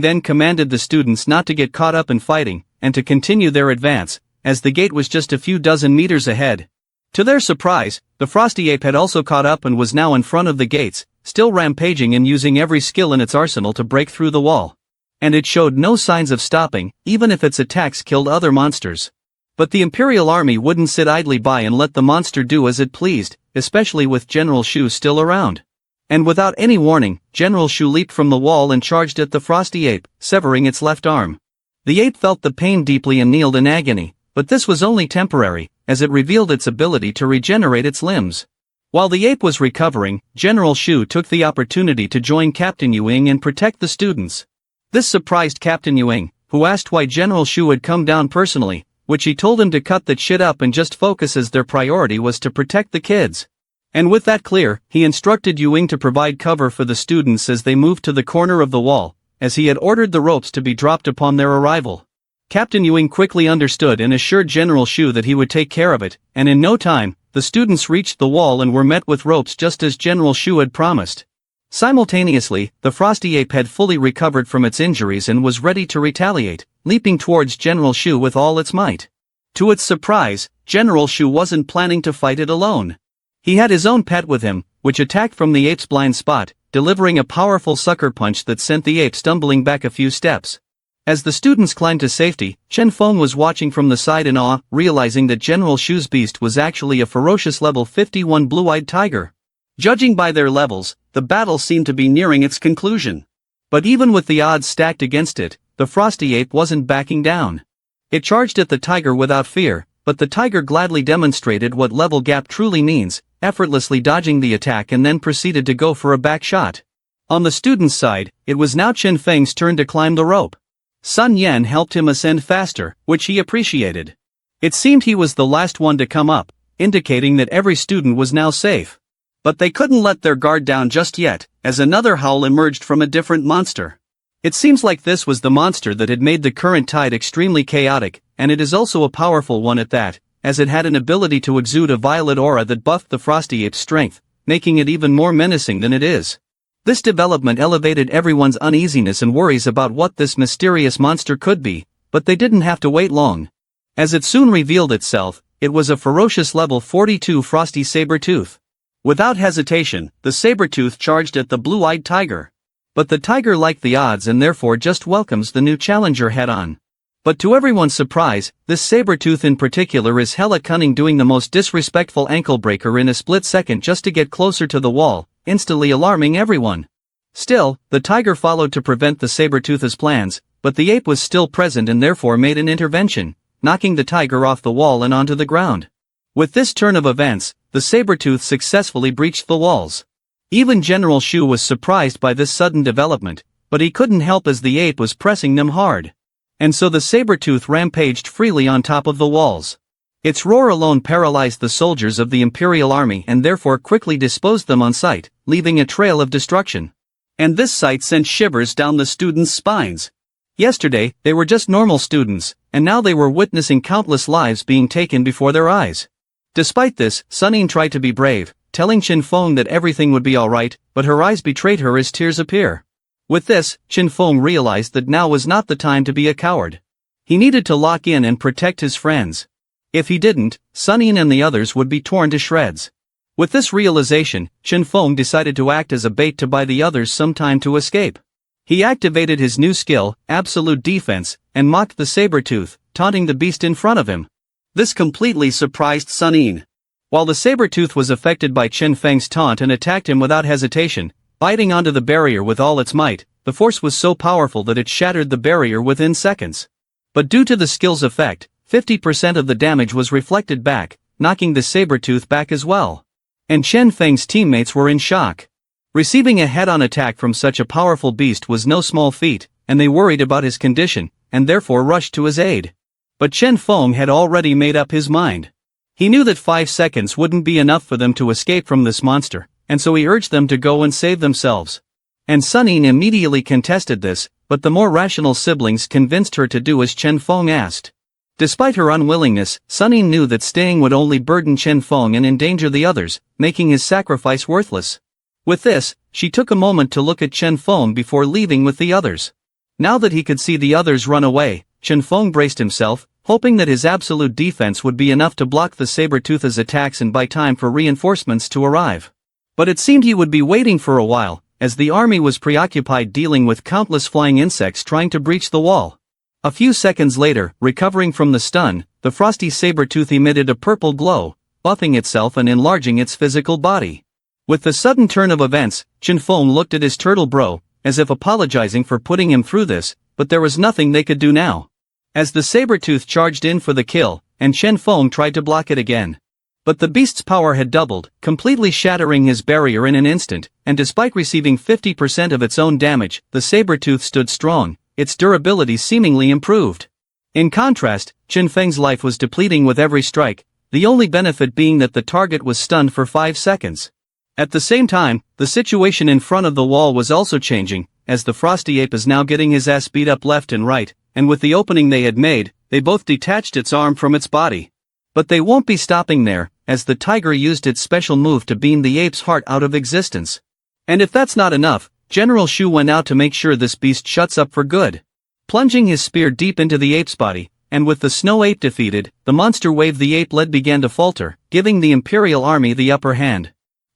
then commanded the students not to get caught up in fighting, and to continue their advance, as the gate was just a few dozen meters ahead. To their surprise, the Frosty Ape had also caught up and was now in front of the gates, still rampaging and using every skill in its arsenal to break through the wall. And it showed no signs of stopping, even if its attacks killed other monsters. But the Imperial Army wouldn't sit idly by and let the monster do as it pleased, especially with General Shu still around. And without any warning, General Shu leaped from the wall and charged at the Frosty Ape, severing its left arm. The ape felt the pain deeply and kneeled in agony, but this was only temporary, as it revealed its ability to regenerate its limbs. While the ape was recovering, General Shu took the opportunity to join Captain Ewing and protect the students. This surprised Captain Ewing, who asked why General Shu had come down personally, which he told him to cut that shit up and just focus as their priority was to protect the kids. And with that clear, he instructed Ewing to provide cover for the students as they moved to the corner of the wall, as he had ordered the ropes to be dropped upon their arrival. Captain Ewing quickly understood and assured General Shu that he would take care of it, and in no time, the students reached the wall and were met with ropes just as General Shu had promised. Simultaneously, the Frosty Ape had fully recovered from its injuries and was ready to retaliate, leaping towards General Shu with all its might. To its surprise, General Shu wasn't planning to fight it alone. He had his own pet with him, which attacked from the ape's blind spot, delivering a powerful sucker punch that sent the ape stumbling back a few steps. As the students climbed to safety, Chen Feng was watching from the side in awe, realizing that General Shu's beast was actually a ferocious level 51 blue-eyed tiger. Judging by their levels, the battle seemed to be nearing its conclusion. But even with the odds stacked against it, the frosty ape wasn't backing down. It charged at the tiger without fear, but the tiger gladly demonstrated what level gap truly means, effortlessly dodging the attack and then proceeded to go for a back shot. On the student's side, it was now Chen Feng's turn to climb the rope. Sun Yan helped him ascend faster, which he appreciated. It seemed he was the last one to come up, indicating that every student was now safe. But they couldn't let their guard down just yet, as another howl emerged from a different monster. It seems like this was the monster that had made the current tide extremely chaotic, and it is also a powerful one at that, as it had an ability to exude a violet aura that buffed the frosty ape's strength, making it even more menacing than it is. This development elevated everyone's uneasiness and worries about what this mysterious monster could be, but they didn't have to wait long. As it soon revealed itself, it was a ferocious level 42 frosty saber-tooth. Without hesitation, the saber-tooth charged at the blue-eyed tiger. But the tiger liked the odds and therefore just welcomes the new challenger head-on. But to everyone's surprise, this saber-tooth in particular is hella cunning, doing the most disrespectful ankle breaker in a split second just to get closer to the wall, instantly alarming everyone. Still, the tiger followed to prevent the saber-tooth's plans, but the ape was still present and therefore made an intervention, knocking the tiger off the wall and onto the ground. With this turn of events, the saber-tooth successfully breached the walls. Even General Shu was surprised by this sudden development, but he couldn't help as the ape was pressing them hard. And so the saber-tooth rampaged freely on top of the walls. Its roar alone paralyzed the soldiers of the Imperial Army and therefore quickly disposed them on sight, leaving a trail of destruction. And this sight sent shivers down the students' spines. Yesterday, they were just normal students, and now they were witnessing countless lives being taken before their eyes. Despite this, Suning tried to be brave, telling Chen Feng that everything would be alright, but her eyes betrayed her as tears appear. With this, Chen Feng realized that now was not the time to be a coward. He needed to lock in and protect his friends. If he didn't, Suning and the others would be torn to shreds. With this realization, Chen Feng decided to act as a bait to buy the others some time to escape. He activated his new skill, Absolute Defense, and mocked the saber-tooth, taunting the beast in front of him. This completely surprised Suning. While the saber-tooth was affected by Chen Feng's taunt and attacked him without hesitation, biting onto the barrier with all its might, the force was so powerful that it shattered the barrier within seconds. But due to the skill's effect, 50% of the damage was reflected back, knocking the saber-tooth back as well. And Chen Feng's teammates were in shock. Receiving a head-on attack from such a powerful beast was no small feat, and they worried about his condition, and therefore rushed to his aid. But Chen Feng had already made up his mind. He knew that 5 seconds wouldn't be enough for them to escape from this monster, and so he urged them to go and save themselves. And Suning immediately contested this, but the more rational siblings convinced her to do as Chen Feng asked. Despite her unwillingness, Suning knew that staying would only burden Chen Feng and endanger the others, making his sacrifice worthless. With this, she took a moment to look at Chen Feng before leaving with the others. Now that he could see the others run away, Chen Feng braced himself, hoping that his absolute defense would be enough to block the saber-tooth's attacks and buy time for reinforcements to arrive. But it seemed he would be waiting for a while, as the army was preoccupied dealing with countless flying insects trying to breach the wall. A few seconds later, recovering from the stun, the frosty saber-tooth emitted a purple glow, buffing itself and enlarging its physical body. With the sudden turn of events, Chen Feng looked at his turtle bro, as if apologizing for putting him through this, but there was nothing they could do now. As the saber-tooth charged in for the kill, and Chen Feng tried to block it again. But the beast's power had doubled, completely shattering his barrier in an instant, and despite receiving 50% of its own damage, the saber-tooth stood strong, its durability seemingly improved. In contrast, Chen Feng's life was depleting with every strike, the only benefit being that the target was stunned for 5 seconds. At the same time, the situation in front of the wall was also changing, as the frosty ape is now getting his ass beat up left and right, and with the opening they had made, they both detached its arm from its body. But they won't be stopping there, as the tiger used its special move to beam the ape's heart out of existence. And if that's not enough, General Shu went out to make sure this beast shuts up for good. Plunging his spear deep into the ape's body, and with the snow ape defeated, the monster wave the ape led began to falter, giving the Imperial Army the upper hand.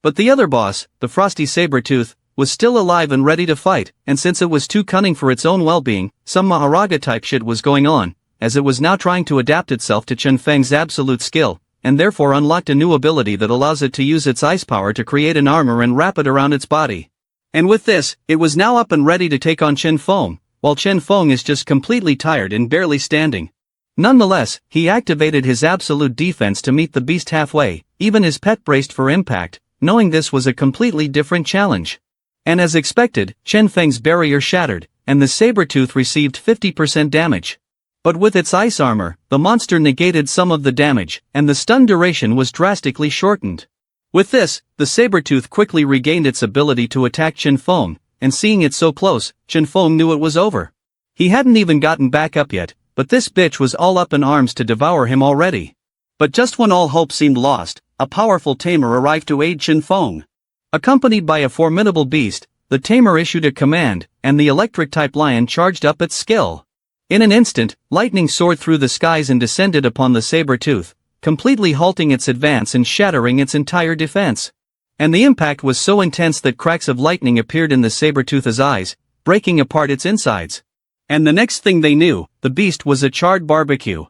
But the other boss, the frosty saber-tooth, was still alive and ready to fight, and since it was too cunning for its own well-being, some Maharaga-type shit was going on, as it was now trying to adapt itself to Chen Feng's absolute skill, and therefore unlocked a new ability that allows it to use its ice power to create an armor and wrap it around its body. And with this, it was now up and ready to take on Chen Feng, while Chen Feng is just completely tired and barely standing. Nonetheless, he activated his absolute defense to meet the beast halfway, even his pet braced for impact, knowing this was a completely different challenge. And as expected, Chen Feng's barrier shattered, and the saber-tooth received 50% damage. But with its ice armor, the monster negated some of the damage, and the stun duration was drastically shortened. With this, the saber-tooth quickly regained its ability to attack Chen Feng, and seeing it so close, Chen Feng knew it was over. He hadn't even gotten back up yet, but this bitch was all up in arms to devour him already. But just when all hope seemed lost, a powerful tamer arrived to aid Chen Feng. Accompanied by a formidable beast, the tamer issued a command, and the electric-type lion charged up its skill. In an instant, lightning soared through the skies and descended upon the saber-tooth, completely halting its advance and shattering its entire defense. And the impact was so intense that cracks of lightning appeared in the saber-tooth's eyes, breaking apart its insides. And the next thing they knew, the beast was a charred barbecue.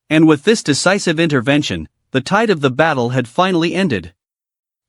And with this decisive intervention, the tide of the battle had finally ended.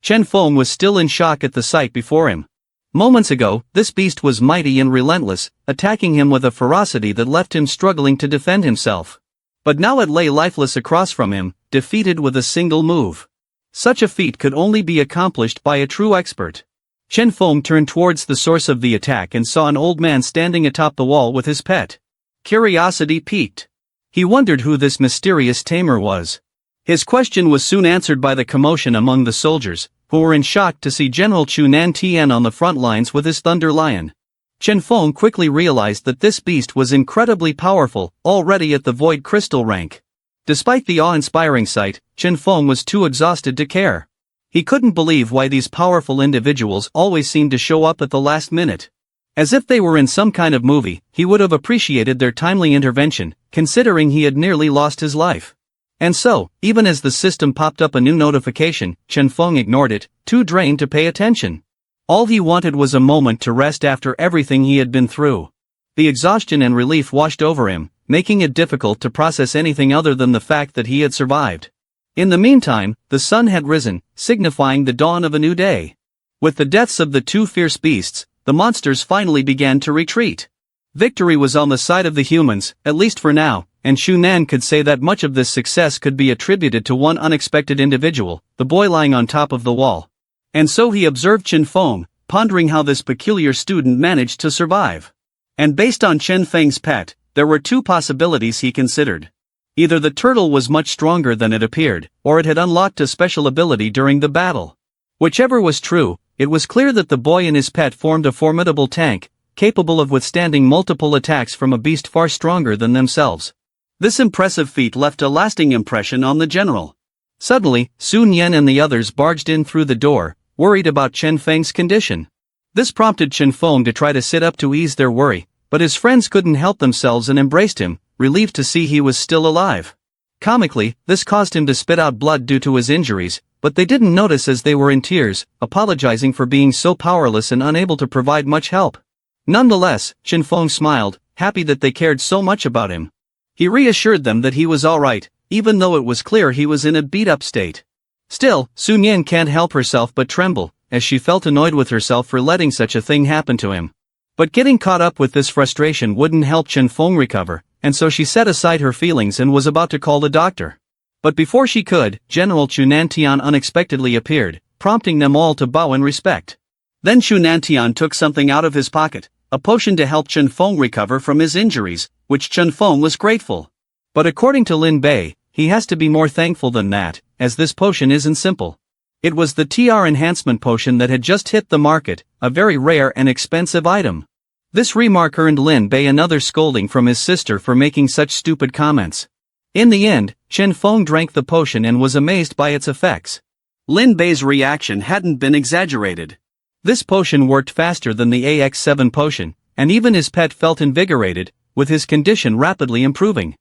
Chen Feng was still in shock at the sight before him. Moments ago, this beast was mighty and relentless, attacking him with a ferocity that left him struggling to defend himself. But now it lay lifeless across from him, defeated with a single move. Such a feat could only be accomplished by a true expert. Chen Feng turned towards the source of the attack and saw an old man standing atop the wall with his pet. Curiosity piqued. He wondered who this mysterious tamer was. His question was soon answered by the commotion among the soldiers, who were in shock to see General Chu Nantian on the front lines with his Thunder Lion. Chen Feng quickly realized that this beast was incredibly powerful, already at the Void Crystal rank. Despite the awe-inspiring sight, Chen Feng was too exhausted to care. He couldn't believe why these powerful individuals always seemed to show up at the last minute. As if they were in some kind of movie, he would have appreciated their timely intervention, considering he had nearly lost his life. And so, even as the system popped up a new notification, Chen Feng ignored it, too drained to pay attention. All he wanted was a moment to rest after everything he had been through. The exhaustion and relief washed over him, making it difficult to process anything other than the fact that he had survived. In the meantime, the sun had risen, signifying the dawn of a new day. With the deaths of the two fierce beasts, the monsters finally began to retreat. Victory was on the side of the humans, at least for now, and Shu Nan could say that much of this success could be attributed to one unexpected individual, the boy lying on top of the wall. And so he observed Chen Feng, pondering how this peculiar student managed to survive. And based on Chen Feng's pet, there were two possibilities he considered. Either the turtle was much stronger than it appeared, or it had unlocked a special ability during the battle. Whichever was true, it was clear that the boy and his pet formed a formidable tank, capable of withstanding multiple attacks from a beast far stronger than themselves. This impressive feat left a lasting impression on the general. Suddenly, Sun Yan and the others barged in through the door, worried about Chen Feng's condition. This prompted Chen Feng to try to sit up to ease their worry, but his friends couldn't help themselves and embraced him, relieved to see he was still alive. Comically, this caused him to spit out blood due to his injuries, but they didn't notice as they were in tears, apologizing for being so powerless and unable to provide much help. Nonetheless, Chen Feng smiled, happy that they cared so much about him. He reassured them that he was alright, even though it was clear he was in a beat-up state. Still, Sun Yan can't help herself but tremble, as she felt annoyed with herself for letting such a thing happen to him. But getting caught up with this frustration wouldn't help Chen Feng recover, and so she set aside her feelings and was about to call the doctor. But before she could, General Chu Nantian unexpectedly appeared, prompting them all to bow in respect. Then Chu Nantian took something out of his pocket, a potion to help Chen Feng recover from his injuries, which Chen Feng was grateful. But according to Lin Bei, he has to be more thankful than that, as this potion isn't simple. It was the TR enhancement potion that had just hit the market, a very rare and expensive item. This remark earned Lin Bei another scolding from his sister for making such stupid comments. In the end, Chen Feng drank the potion and was amazed by its effects. Lin Bei's reaction hadn't been exaggerated. This potion worked faster than the AX7 potion, and even his pet felt invigorated, with his condition rapidly improving.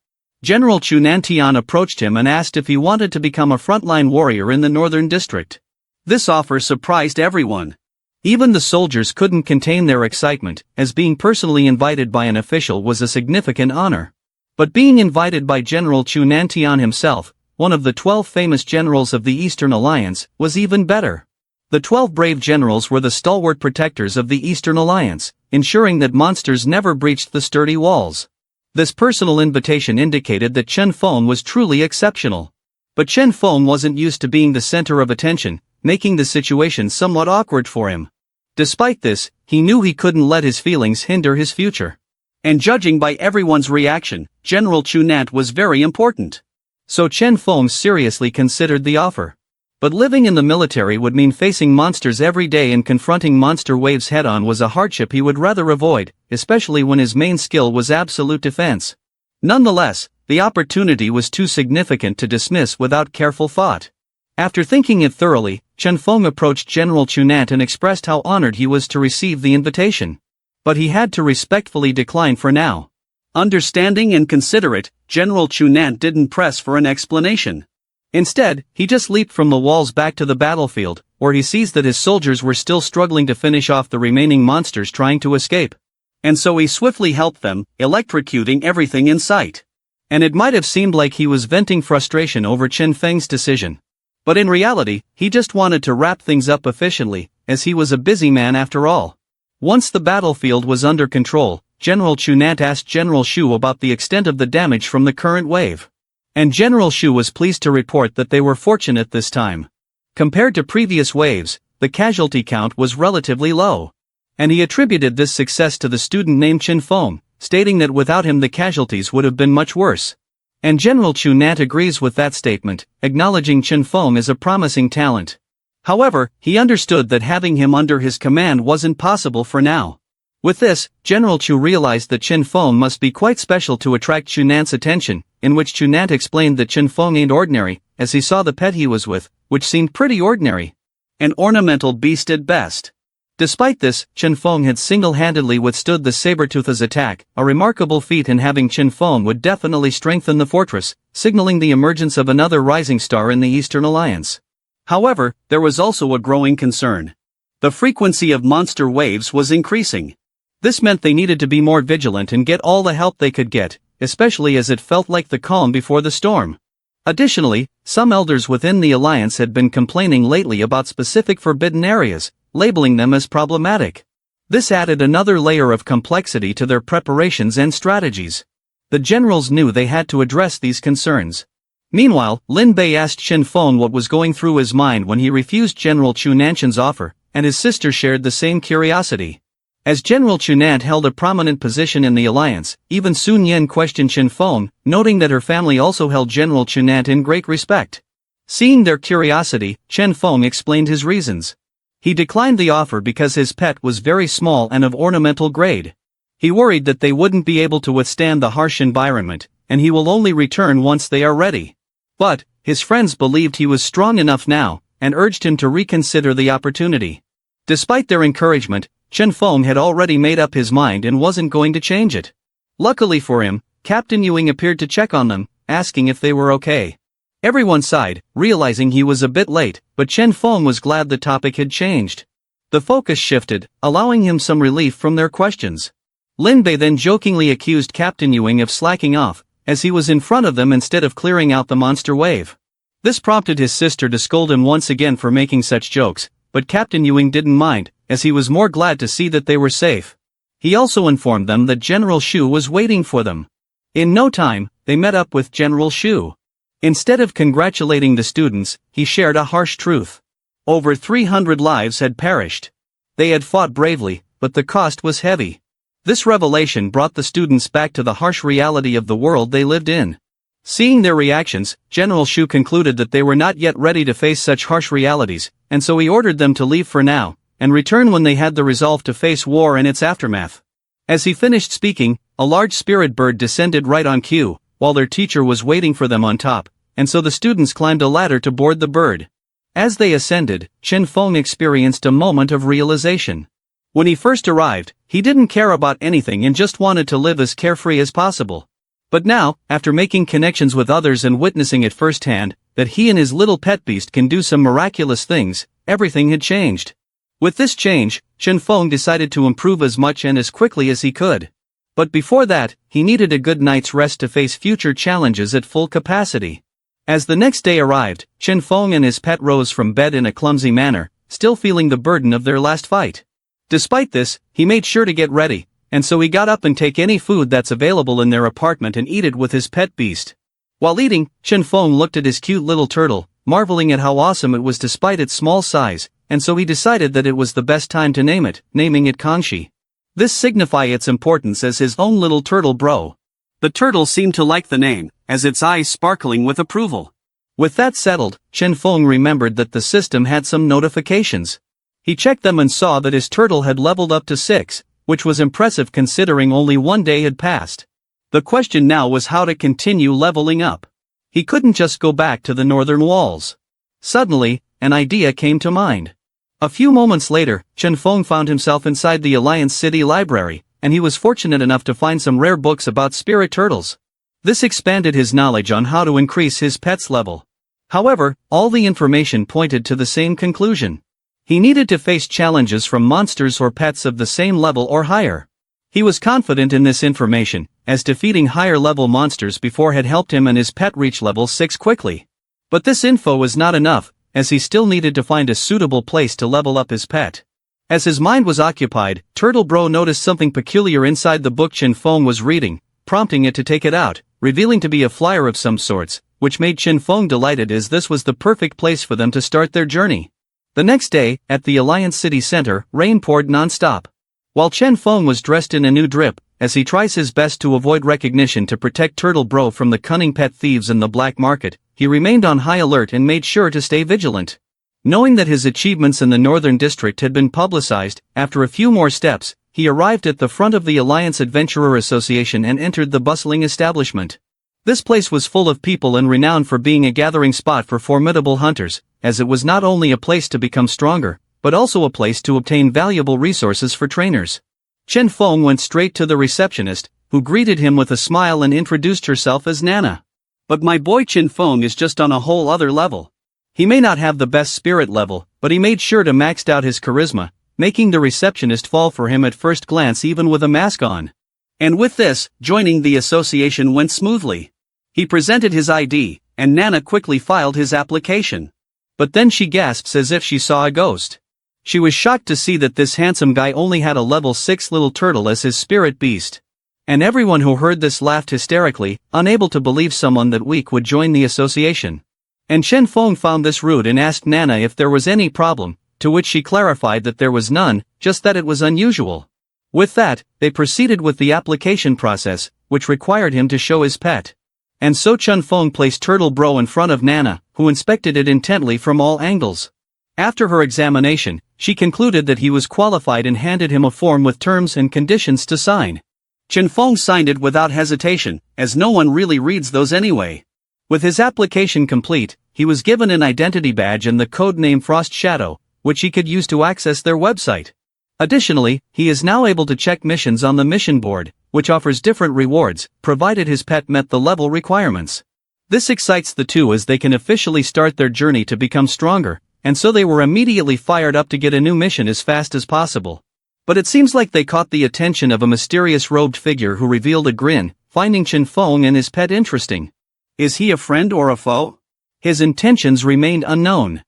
General Chu Nantian approached him and asked if he wanted to become a frontline warrior in the Northern District. This offer surprised everyone. Even the soldiers couldn't contain their excitement, as being personally invited by an official was a significant honor. But being invited by General Chu Nantian himself, one of the 12 famous generals of the Eastern Alliance, was even better. The 12 brave generals were the stalwart protectors of the Eastern Alliance, ensuring that monsters never breached the sturdy walls. This personal invitation indicated that Chen Feng was truly exceptional. But Chen Feng wasn't used to being the center of attention, making the situation somewhat awkward for him. Despite this, he knew he couldn't let his feelings hinder his future. And judging by everyone's reaction, General Chu Nant was very important. So Chen Feng seriously considered the offer. But living in the military would mean facing monsters every day, and confronting monster waves head-on was a hardship he would rather avoid, especially when his main skill was absolute defense. Nonetheless, the opportunity was too significant to dismiss without careful thought. After thinking it thoroughly, Chen Feng approached General Chu Nant and expressed how honored he was to receive the invitation. But he had to respectfully decline for now. Understanding and considerate, General Chu Nant didn't press for an explanation. Instead, he just leaped from the walls back to the battlefield, where he sees that his soldiers were still struggling to finish off the remaining monsters trying to escape. And so he swiftly helped them, electrocuting everything in sight. And it might have seemed like he was venting frustration over Chen Feng's decision. But in reality, he just wanted to wrap things up efficiently, as he was a busy man after all. Once the battlefield was under control, General Chu Nant asked General Shu about the extent of the damage from the current wave. And General Shu was pleased to report that they were fortunate this time. Compared to previous waves, the casualty count was relatively low. And he attributed this success to the student named Chen Feng, stating that without him the casualties would have been much worse. And General Chu Nant agrees with that statement, acknowledging Chen Feng as a promising talent. However, he understood that having him under his command wasn't possible for now. With this, General Chu realized that Chen Feng must be quite special to attract Chu Nant's attention, in which Chu Nant explained that Chen Feng ain't ordinary, as he saw the pet he was with, which seemed pretty ordinary. An ornamental beast at best. Despite this, Chen Feng had single-handedly withstood the Sabertooth's attack, a remarkable feat, and having Chen Feng would definitely strengthen the fortress, signaling the emergence of another rising star in the Eastern Alliance. However, there was also a growing concern. The frequency of monster waves was increasing. This meant they needed to be more vigilant and get all the help they could get, especially as it felt like the calm before the storm. Additionally, some elders within the Alliance had been complaining lately about specific forbidden areas, labeling them as problematic. This added another layer of complexity to their preparations and strategies. The generals knew they had to address these concerns. Meanwhile, Lin Bei asked Chen Feng what was going through his mind when he refused General Chu Nanshan's offer, and his sister shared the same curiosity. As General Chu Nant held a prominent position in the alliance, even Sun Yen questioned Chen Feng, noting that her family also held General Chu Nant in great respect. Seeing their curiosity, Chen Feng explained his reasons. He declined the offer because his pet was very small and of ornamental grade. He worried that they wouldn't be able to withstand the harsh environment, and he will only return once they are ready. But his friends believed he was strong enough now, and urged him to reconsider the opportunity. Despite their encouragement, Chen Feng had already made up his mind and wasn't going to change it. Luckily for him, Captain Ewing appeared to check on them, asking if they were okay. Everyone sighed, realizing he was a bit late, but Chen Feng was glad the topic had changed. The focus shifted, allowing him some relief from their questions. Lin Bei then jokingly accused Captain Ewing of slacking off, as he was in front of them instead of clearing out the monster wave. This prompted his sister to scold him once again for making such jokes, but Captain Ewing didn't mind, as he was more glad to see that they were safe. He also informed them that General Shu was waiting for them. In no time, they met up with General Shu. Instead of congratulating the students, he shared a harsh truth. Over 300 lives had perished. They had fought bravely, but the cost was heavy. This revelation brought the students back to the harsh reality of the world they lived in. Seeing their reactions, General Shu concluded that they were not yet ready to face such harsh realities, and so he ordered them to leave for now, and return when they had the resolve to face war and its aftermath. As he finished speaking, a large spirit bird descended right on cue, while their teacher was waiting for them on top, and so the students climbed a ladder to board the bird. As they ascended, Chen Feng experienced a moment of realization. When he first arrived, he didn't care about anything and just wanted to live as carefree as possible. But now, after making connections with others and witnessing it firsthand, that he and his little pet beast can do some miraculous things, everything had changed. With this change, Chen Feng decided to improve as much and as quickly as he could. But before that, he needed a good night's rest to face future challenges at full capacity. As the next day arrived, Chen Feng and his pet rose from bed in a clumsy manner, still feeling the burden of their last fight. Despite this, he made sure to get ready, and so he got up and take any food that's available in their apartment and eat it with his pet beast. While eating, Chen Feng looked at his cute little turtle, marveling at how awesome it was despite its small size, and so he decided that it was the best time to name it, naming it Kangxi. This signified its importance as his own little turtle bro. The turtle seemed to like the name, as its eyes sparkling with approval. With that settled, Chen Feng remembered that the system had some notifications. He checked them and saw that his turtle had leveled up to 6, which was impressive considering only one day had passed. The question now was how to continue leveling up. He couldn't just go back to the northern walls. Suddenly, an idea came to mind. A few moments later, Chen Feng found himself inside the Alliance City Library, and he was fortunate enough to find some rare books about spirit turtles. This expanded his knowledge on how to increase his pet's level. However, all the information pointed to the same conclusion. He needed to face challenges from monsters or pets of the same level or higher. He was confident in this information, as defeating higher-level monsters before had helped him and his pet reach level 6 quickly. But this info was not enough, as he still needed to find a suitable place to level up his pet. As his mind was occupied, Turtle Bro noticed something peculiar inside the book Chen Feng was reading, prompting it to take it out, revealing to be a flyer of some sorts, which made Chen Feng delighted as this was the perfect place for them to start their journey. The next day, at the Alliance City Center, rain poured non-stop. While Chen Feng was dressed in a new drip, as he tries his best to avoid recognition to protect Turtle Bro from the cunning pet thieves in the black market, he remained on high alert and made sure to stay vigilant. Knowing that his achievements in the Northern District had been publicized, after a few more steps, he arrived at the front of the Alliance Adventurer Association and entered the bustling establishment. This place was full of people and renowned for being a gathering spot for formidable hunters, as it was not only a place to become stronger, but also a place to obtain valuable resources for trainers. Chen Feng went straight to the receptionist, who greeted him with a smile and introduced herself as Nana. But my boy Chen Feng is just on a whole other level. He may not have the best spirit level, but he made sure to max out his charisma, making the receptionist fall for him at first glance even with a mask on. And with this, joining the association went smoothly. He presented his ID, and Nana quickly filed his application. But then she gasps as if she saw a ghost. She was shocked to see that this handsome guy only had a level 6 little turtle as his spirit beast. And everyone who heard this laughed hysterically, unable to believe someone that weak would join the association. And Chen Feng found this rude and asked Nana if there was any problem, to which she clarified that there was none, just that it was unusual. With that, they proceeded with the application process, which required him to show his pet. And so Chen Feng placed Turtle Bro in front of Nana, who inspected it intently from all angles. After her examination, she concluded that he was qualified and handed him a form with terms and conditions to sign. Chen Feng signed it without hesitation, as no one really reads those anyway. With his application complete, he was given an identity badge and the code name Frost Shadow, which he could use to access their website. Additionally, he is now able to check missions on the mission board, which offers different rewards, provided his pet met the level requirements. This excites the two as they can officially start their journey to become stronger, and so they were immediately fired up to get a new mission as fast as possible. But it seems like they caught the attention of a mysterious robed figure who revealed a grin, finding Chen Feng and his pet interesting. Is he a friend or a foe? His intentions remained unknown.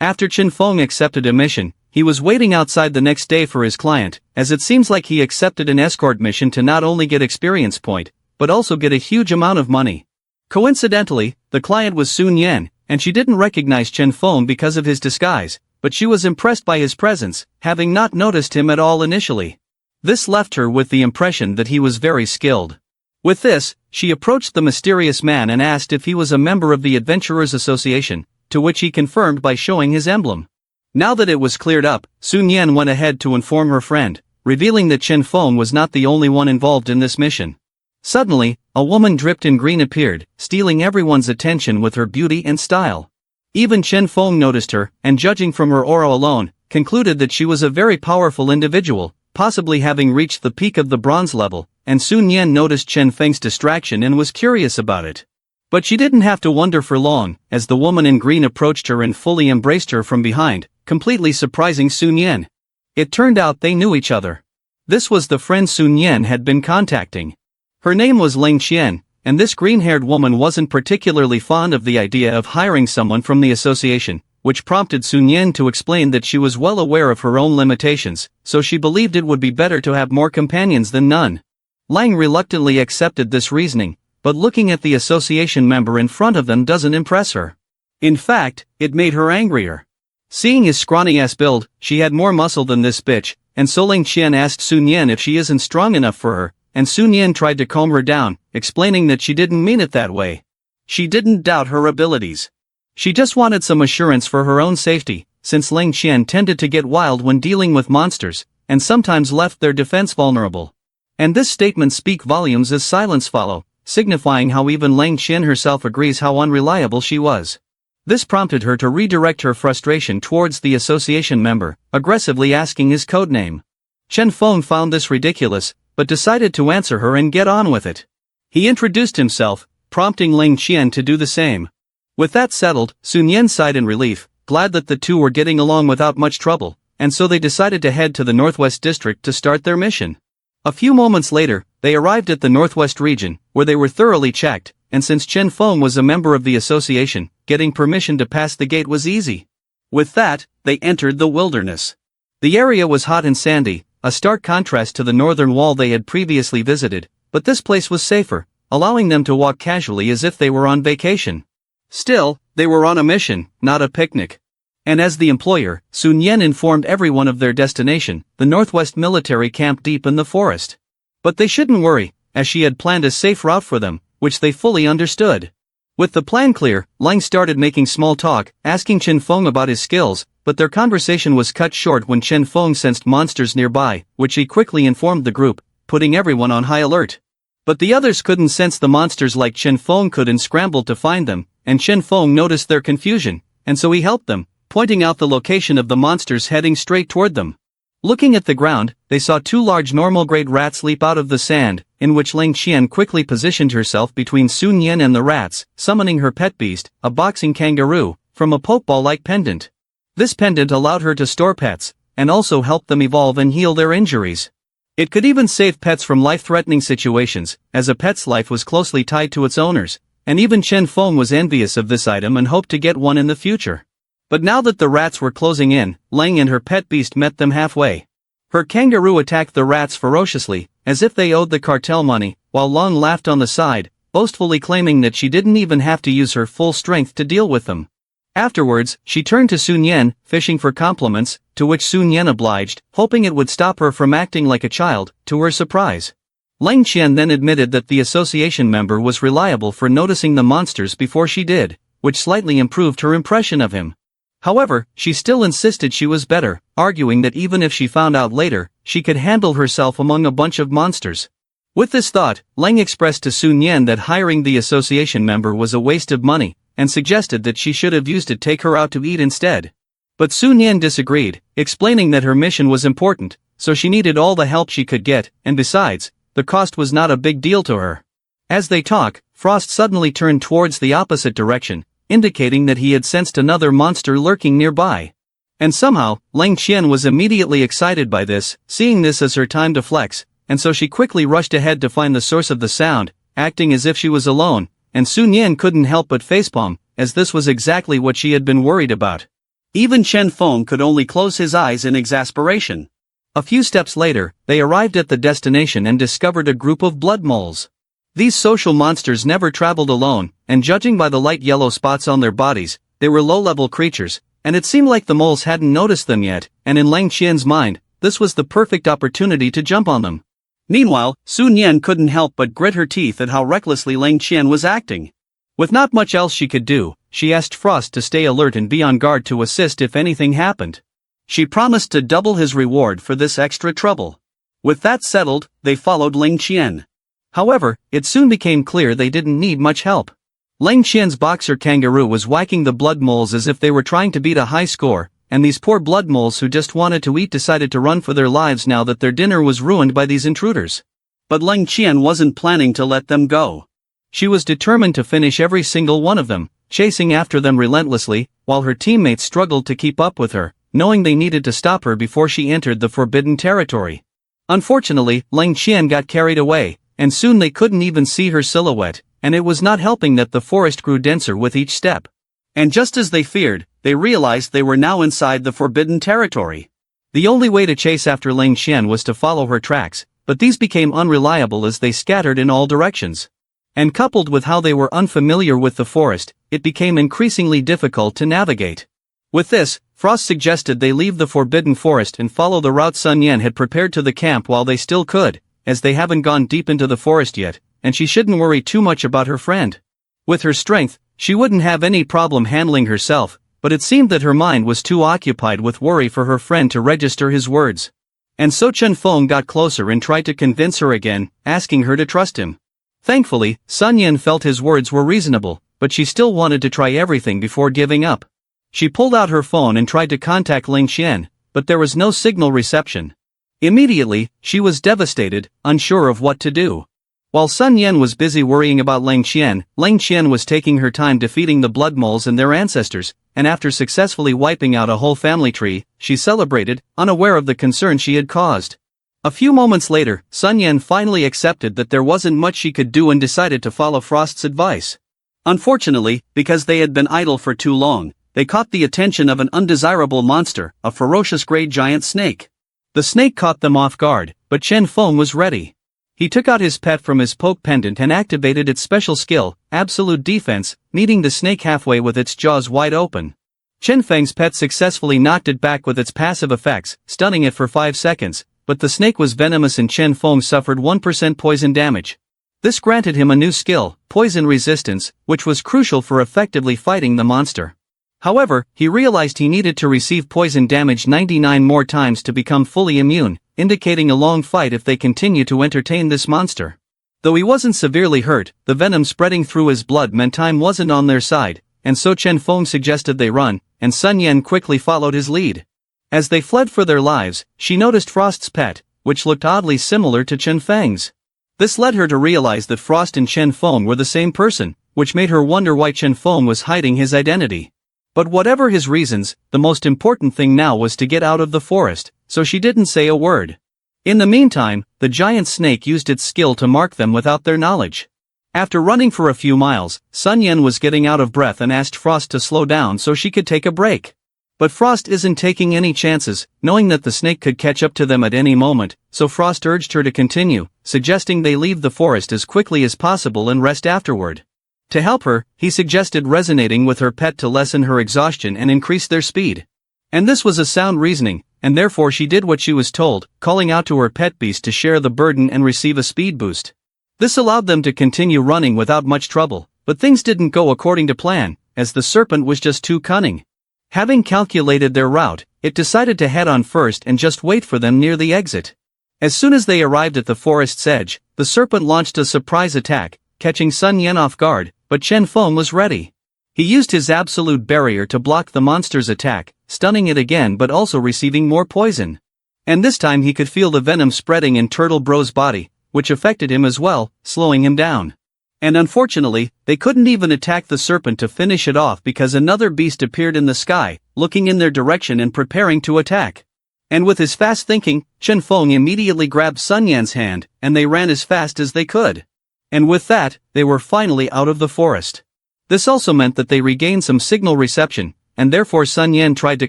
After Chen Feng accepted a mission, he was waiting outside the next day for his client, as it seems like he accepted an escort mission to not only get experience point, but also get a huge amount of money. Coincidentally, the client was Sun Yan, and she didn't recognize Chen Feng because of his disguise, but she was impressed by his presence, having not noticed him at all initially. This left her with the impression that he was very skilled. With this, she approached the mysterious man and asked if he was a member of the Adventurers Association, to which he confirmed by showing his emblem. Now that it was cleared up, Sun Yan went ahead to inform her friend, revealing that Chen Feng was not the only one involved in this mission. Suddenly, a woman dripped in green appeared, stealing everyone's attention with her beauty and style. Even Chen Feng noticed her, and judging from her aura alone, concluded that she was a very powerful individual, possibly having reached the peak of the bronze level, and Sun Yan noticed Chen Feng's distraction and was curious about it. But she didn't have to wonder for long, as the woman in green approached her and fully embraced her from behind, completely surprising Sun Yan. It turned out they knew each other. This was the friend Sun Yan had been contacting. Her name was Ling Qian, and this green-haired woman wasn't particularly fond of the idea of hiring someone from the association, which prompted Sun Yan to explain that she was well aware of her own limitations, so she believed it would be better to have more companions than none. Lang reluctantly accepted this reasoning, but looking at the association member in front of them doesn't impress her. In fact, it made her angrier. Seeing his scrawny-ass build, she had more muscle than this bitch, and so Ling Qian asked Sun Yan if she isn't strong enough for her, and Sun Yan tried to calm her down, explaining that she didn't mean it that way. She didn't doubt her abilities. She just wanted some assurance for her own safety, since Ling Qian tended to get wild when dealing with monsters, and sometimes left their defense vulnerable. And this statement speaks volumes as silence followed, signifying how even Ling Qian herself agrees how unreliable she was. This prompted her to redirect her frustration towards the association member, aggressively asking his codename. Chen Feng found this ridiculous, but decided to answer her and get on with it. He introduced himself, prompting Ling Qian to do the same. With that settled, Sun Yan sighed in relief, glad that the two were getting along without much trouble, and so they decided to head to the Northwest District to start their mission. A few moments later, they arrived at the Northwest region, where they were thoroughly checked, and since Chen Feng was a member of the association, getting permission to pass the gate was easy. With that, they entered the wilderness. The area was hot and sandy, a stark contrast to the northern wall they had previously visited, but this place was safer, allowing them to walk casually as if they were on vacation. Still, they were on a mission, not a picnic. And as the employer, Sun Yan informed everyone of their destination, the Northwest military camp deep in the forest. But they shouldn't worry, as she had planned a safe route for them, which they fully understood. With the plan clear, Lang started making small talk, asking Chen Feng about his skills, but their conversation was cut short when Chen Feng sensed monsters nearby, which he quickly informed the group, putting everyone on high alert. But the others couldn't sense the monsters like Chen Feng could and scrambled to find them, and Chen Feng noticed their confusion, and so he helped them, pointing out the location of the monsters heading straight toward them. Looking at the ground, they saw two large normal-grade rats leap out of the sand, in which Ling Qian quickly positioned herself between Sun Yan and the rats, summoning her pet beast, a boxing kangaroo, from a pokeball-like pendant. This pendant allowed her to store pets, and also helped them evolve and heal their injuries. It could even save pets from life-threatening situations, as a pet's life was closely tied to its owners, and even Chen Feng was envious of this item and hoped to get one in the future. But now that the rats were closing in, Lang and her pet beast met them halfway. Her kangaroo attacked the rats ferociously, as if they owed the cartel money, while Lang laughed on the side, boastfully claiming that she didn't even have to use her full strength to deal with them. Afterwards, she turned to Sun Yan, fishing for compliments, to which Sun Yan obliged, hoping it would stop her from acting like a child, to her surprise. Ling Qian then admitted that the association member was reliable for noticing the monsters before she did, which slightly improved her impression of him. However, she still insisted she was better, arguing that even if she found out later, she could handle herself among a bunch of monsters. With this thought, Lang expressed to Sun Yan that hiring the association member was a waste of money, and suggested that she should have used it to take her out to eat instead. But Sun Yan disagreed, explaining that her mission was important, so she needed all the help she could get, and besides, the cost was not a big deal to her. As they talk, Frost suddenly turned towards the opposite direction, indicating that he had sensed another monster lurking nearby. And somehow, Ling Qian was immediately excited by this, seeing this as her time to flex, and so she quickly rushed ahead to find the source of the sound, acting as if she was alone, and Sun Yan couldn't help but facepalm, as this was exactly what she had been worried about. Even Chen Feng could only close his eyes in exasperation. A few steps later, they arrived at the destination and discovered a group of blood moles. These social monsters never traveled alone, and judging by the light yellow spots on their bodies, they were low-level creatures, and it seemed like the moles hadn't noticed them yet, and in Lang Qian's mind, this was the perfect opportunity to jump on them. Meanwhile, Sun Yan couldn't help but grit her teeth at how recklessly Ling Qian was acting. With not much else she could do, she asked Frost to stay alert and be on guard to assist if anything happened. She promised to double his reward for this extra trouble. With that settled, they followed Ling Qian. However, it soon became clear they didn't need much help. Ling Qian's boxer kangaroo was whacking the blood moles as if they were trying to beat a high score, and these poor blood moles who just wanted to eat decided to run for their lives now that their dinner was ruined by these intruders. But Ling Qian wasn't planning to let them go. She was determined to finish every single one of them, chasing after them relentlessly, while her teammates struggled to keep up with her, knowing they needed to stop her before she entered the forbidden territory. Unfortunately, Ling Qian got carried away, and soon they couldn't even see her silhouette, and it was not helping that the forest grew denser with each step. And just as they feared, they realized they were now inside the forbidden territory. The only way to chase after Ling Qian was to follow her tracks, but these became unreliable as they scattered in all directions. And coupled with how they were unfamiliar with the forest, it became increasingly difficult to navigate. With this, Frost suggested they leave the forbidden forest and follow the route Sun Yan had prepared to the camp while they still could, as they haven't gone deep into the forest yet, and she shouldn't worry too much about her friend. With her strength, she wouldn't have any problem handling herself, but it seemed that her mind was too occupied with worry for her friend to register his words. And so Chen Feng got closer and tried to convince her again, asking her to trust him. Thankfully, Sun Yan felt his words were reasonable, but she still wanted to try everything before giving up. She pulled out her phone and tried to contact Ling Qian, but there was no signal reception. Immediately, she was devastated, unsure of what to do. While Sun Yan was busy worrying about Ling Qian was taking her time defeating the blood moles and their ancestors, and after successfully wiping out a whole family tree, she celebrated, unaware of the concern she had caused. A few moments later, Sun Yan finally accepted that there wasn't much she could do and decided to follow Frost's advice. Unfortunately, because they had been idle for too long, they caught the attention of an undesirable monster, a ferocious gray giant snake. The snake caught them off guard, but Chen Feng was ready. He took out his pet from his poke pendant and activated its special skill, Absolute Defense, meeting the snake halfway with its jaws wide open. Chen Feng's pet successfully knocked it back with its passive effects, stunning it for 5 seconds, but the snake was venomous and Chen Feng suffered 1% poison damage. This granted him a new skill, Poison Resistance, which was crucial for effectively fighting the monster. However, he realized he needed to receive poison damage 99 more times to become fully immune, indicating a long fight if they continue to entertain this monster. Though he wasn't severely hurt, the venom spreading through his blood meant time wasn't on their side, and so Chen Feng suggested they run, and Sun Yan quickly followed his lead. As they fled for their lives, she noticed Frost's pet, which looked oddly similar to Chen Feng's. This led her to realize that Frost and Chen Feng were the same person, which made her wonder why Chen Feng was hiding his identity. But whatever his reasons, the most important thing now was to get out of the forest, so she didn't say a word. In the meantime, the giant snake used its skill to mark them without their knowledge. After running for a few miles, Sun Yan was getting out of breath and asked Frost to slow down so she could take a break. But Frost isn't taking any chances, knowing that the snake could catch up to them at any moment, so Frost urged her to continue, suggesting they leave the forest as quickly as possible and rest afterward. To help her, he suggested resonating with her pet to lessen her exhaustion and increase their speed. And this was a sound reasoning, and therefore she did what she was told, calling out to her pet beast to share the burden and receive a speed boost. This allowed them to continue running without much trouble, but things didn't go according to plan, as the serpent was just too cunning. Having calculated their route, it decided to head on first and just wait for them near the exit. As soon as they arrived at the forest's edge, the serpent launched a surprise attack, catching Sun Yan off guard, but Chen Feng was ready. He used his absolute barrier to block the monster's attack, stunning it again but also receiving more poison. And this time he could feel the venom spreading in Turtle Bro's body, which affected him as well, slowing him down. And unfortunately, they couldn't even attack the serpent to finish it off because another beast appeared in the sky, looking in their direction and preparing to attack. And with his fast thinking, Chen Feng immediately grabbed Sun Yan's hand, and they ran as fast as they could. And with that, they were finally out of the forest. This also meant that they regained some signal reception, and therefore Sun Yan tried to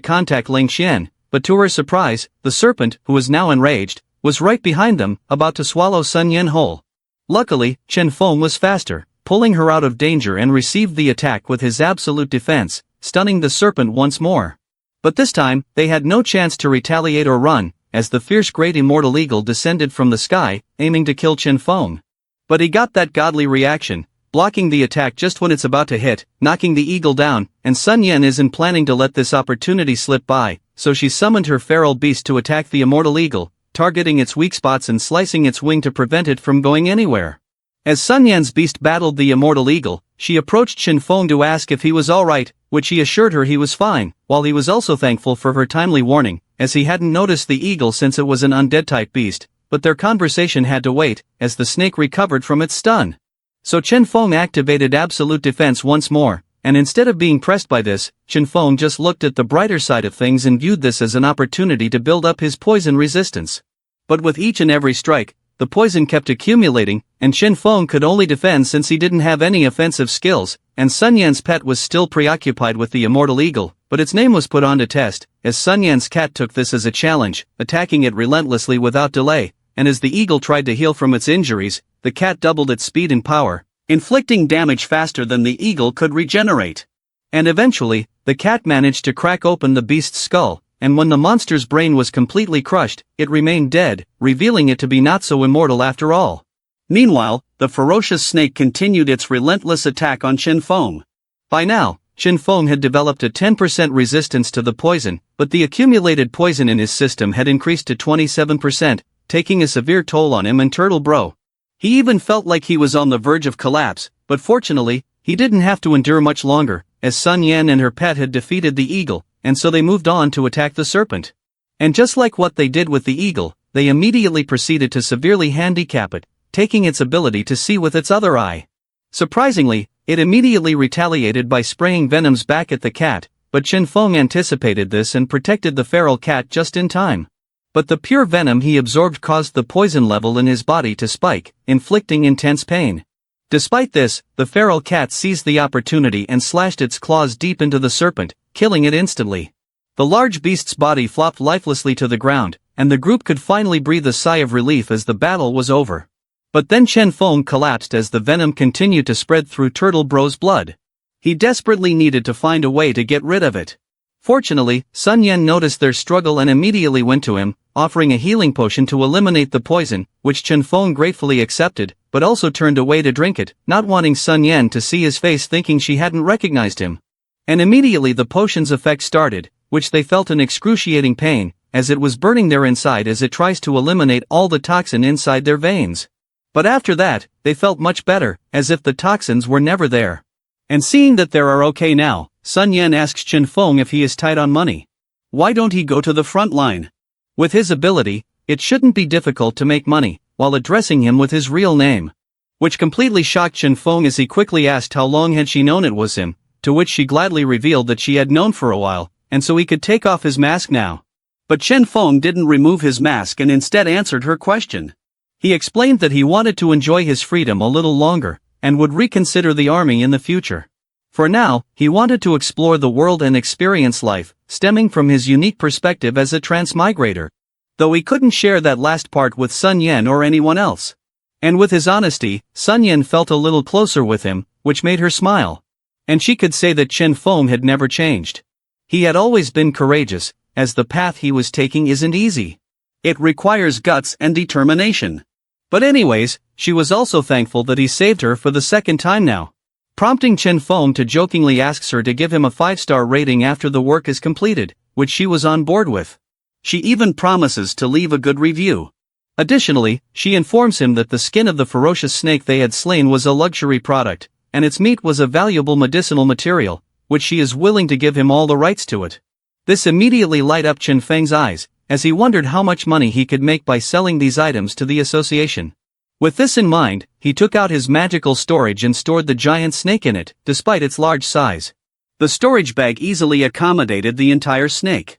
contact Ling Qian, but to her surprise, the serpent, who was now enraged, was right behind them, about to swallow Sun Yan whole. Luckily, Chen Feng was faster, pulling her out of danger and received the attack with his absolute defense, stunning the serpent once more. But this time, they had no chance to retaliate or run, as the fierce great immortal eagle descended from the sky, aiming to kill Chen Feng. But he got that godly reaction, blocking the attack just when it's about to hit, knocking the eagle down, and Sun Yan isn't planning to let this opportunity slip by, so she summoned her feral beast to attack the immortal eagle, targeting its weak spots and slicing its wing to prevent it from going anywhere. As Sun Yan's beast battled the immortal eagle, she approached Chen Feng to ask if he was alright, which he assured her he was fine, while he was also thankful for her timely warning, as he hadn't noticed the eagle since it was an undead-type beast, but their conversation had to wait, as the snake recovered from its stun. So Chen Feng activated absolute defense once more, and instead of being pressed by this, Chen Feng just looked at the brighter side of things and viewed this as an opportunity to build up his poison resistance. But with each and every strike, the poison kept accumulating, and Chen Feng could only defend since he didn't have any offensive skills, and Sun Yan's pet was still preoccupied with the immortal eagle, but its name was put on to test, as Sun Yan's cat took this as a challenge, attacking it relentlessly without delay, and as the eagle tried to heal from its injuries, the cat doubled its speed and power, inflicting damage faster than the eagle could regenerate. And eventually, the cat managed to crack open the beast's skull, and when the monster's brain was completely crushed, it remained dead, revealing it to be not so immortal after all. Meanwhile, the ferocious snake continued its relentless attack on Chen Feng. By now, Chen Feng had developed a 10% resistance to the poison, but the accumulated poison in his system had increased to 27%, taking a severe toll on him and Turtle Bro. He even felt like he was on the verge of collapse, but fortunately, he didn't have to endure much longer, as Sun Yan and her pet had defeated the eagle, and so they moved on to attack the serpent. And just like what they did with the eagle, they immediately proceeded to severely handicap it, taking its ability to see with its other eye. Surprisingly, it immediately retaliated by spraying venoms back at the cat, but Chen Feng anticipated this and protected the feral cat just in time. But the pure venom he absorbed caused the poison level in his body to spike, inflicting intense pain. Despite this, the feral cat seized the opportunity and slashed its claws deep into the serpent, killing it instantly. The large beast's body flopped lifelessly to the ground, and the group could finally breathe a sigh of relief as the battle was over. But then Chen Feng collapsed as the venom continued to spread through Turtle Bro's blood. He desperately needed to find a way to get rid of it. Fortunately, Sun Yan noticed their struggle and immediately went to him, offering a healing potion to eliminate the poison, which Chen Feng gratefully accepted, but also turned away to drink it, not wanting Sun Yan to see his face, thinking she hadn't recognized him. And immediately the potion's effect started, which they felt an excruciating pain, as it was burning their inside as it tries to eliminate all the toxin inside their veins. But after that, they felt much better, as if the toxins were never there. And seeing that they are okay now, Sun Yan asks Chen Feng if he is tight on money. Why don't he go to the front line? With his ability, it shouldn't be difficult to make money, while addressing him with his real name. Which completely shocked Chen Feng as he quickly asked how long had she known it was him, to which she gladly revealed that she had known for a while, and so he could take off his mask now. But Chen Feng didn't remove his mask and instead answered her question. He explained that he wanted to enjoy his freedom a little longer, and would reconsider the army in the future. For now, he wanted to explore the world and experience life, stemming from his unique perspective as a transmigrator. Though he couldn't share that last part with Sun Yan or anyone else. And with his honesty, Sun Yan felt a little closer with him, which made her smile. And she could say that Chen Feng had never changed. He had always been courageous, as the path he was taking isn't easy. It requires guts and determination. But anyways, she was also thankful that he saved her for the second time now. Prompting Chen Feng to jokingly ask her to give him a 5-star rating after the work is completed, which she was on board with. She even promises to leave a good review. Additionally, she informs him that the skin of the ferocious snake they had slain was a luxury product, and its meat was a valuable medicinal material, which she is willing to give him all the rights to it. This immediately light up Chen Feng's eyes, as he wondered how much money he could make by selling these items to the association. With this in mind, he took out his magical storage and stored the giant snake in it, despite its large size. The storage bag easily accommodated the entire snake.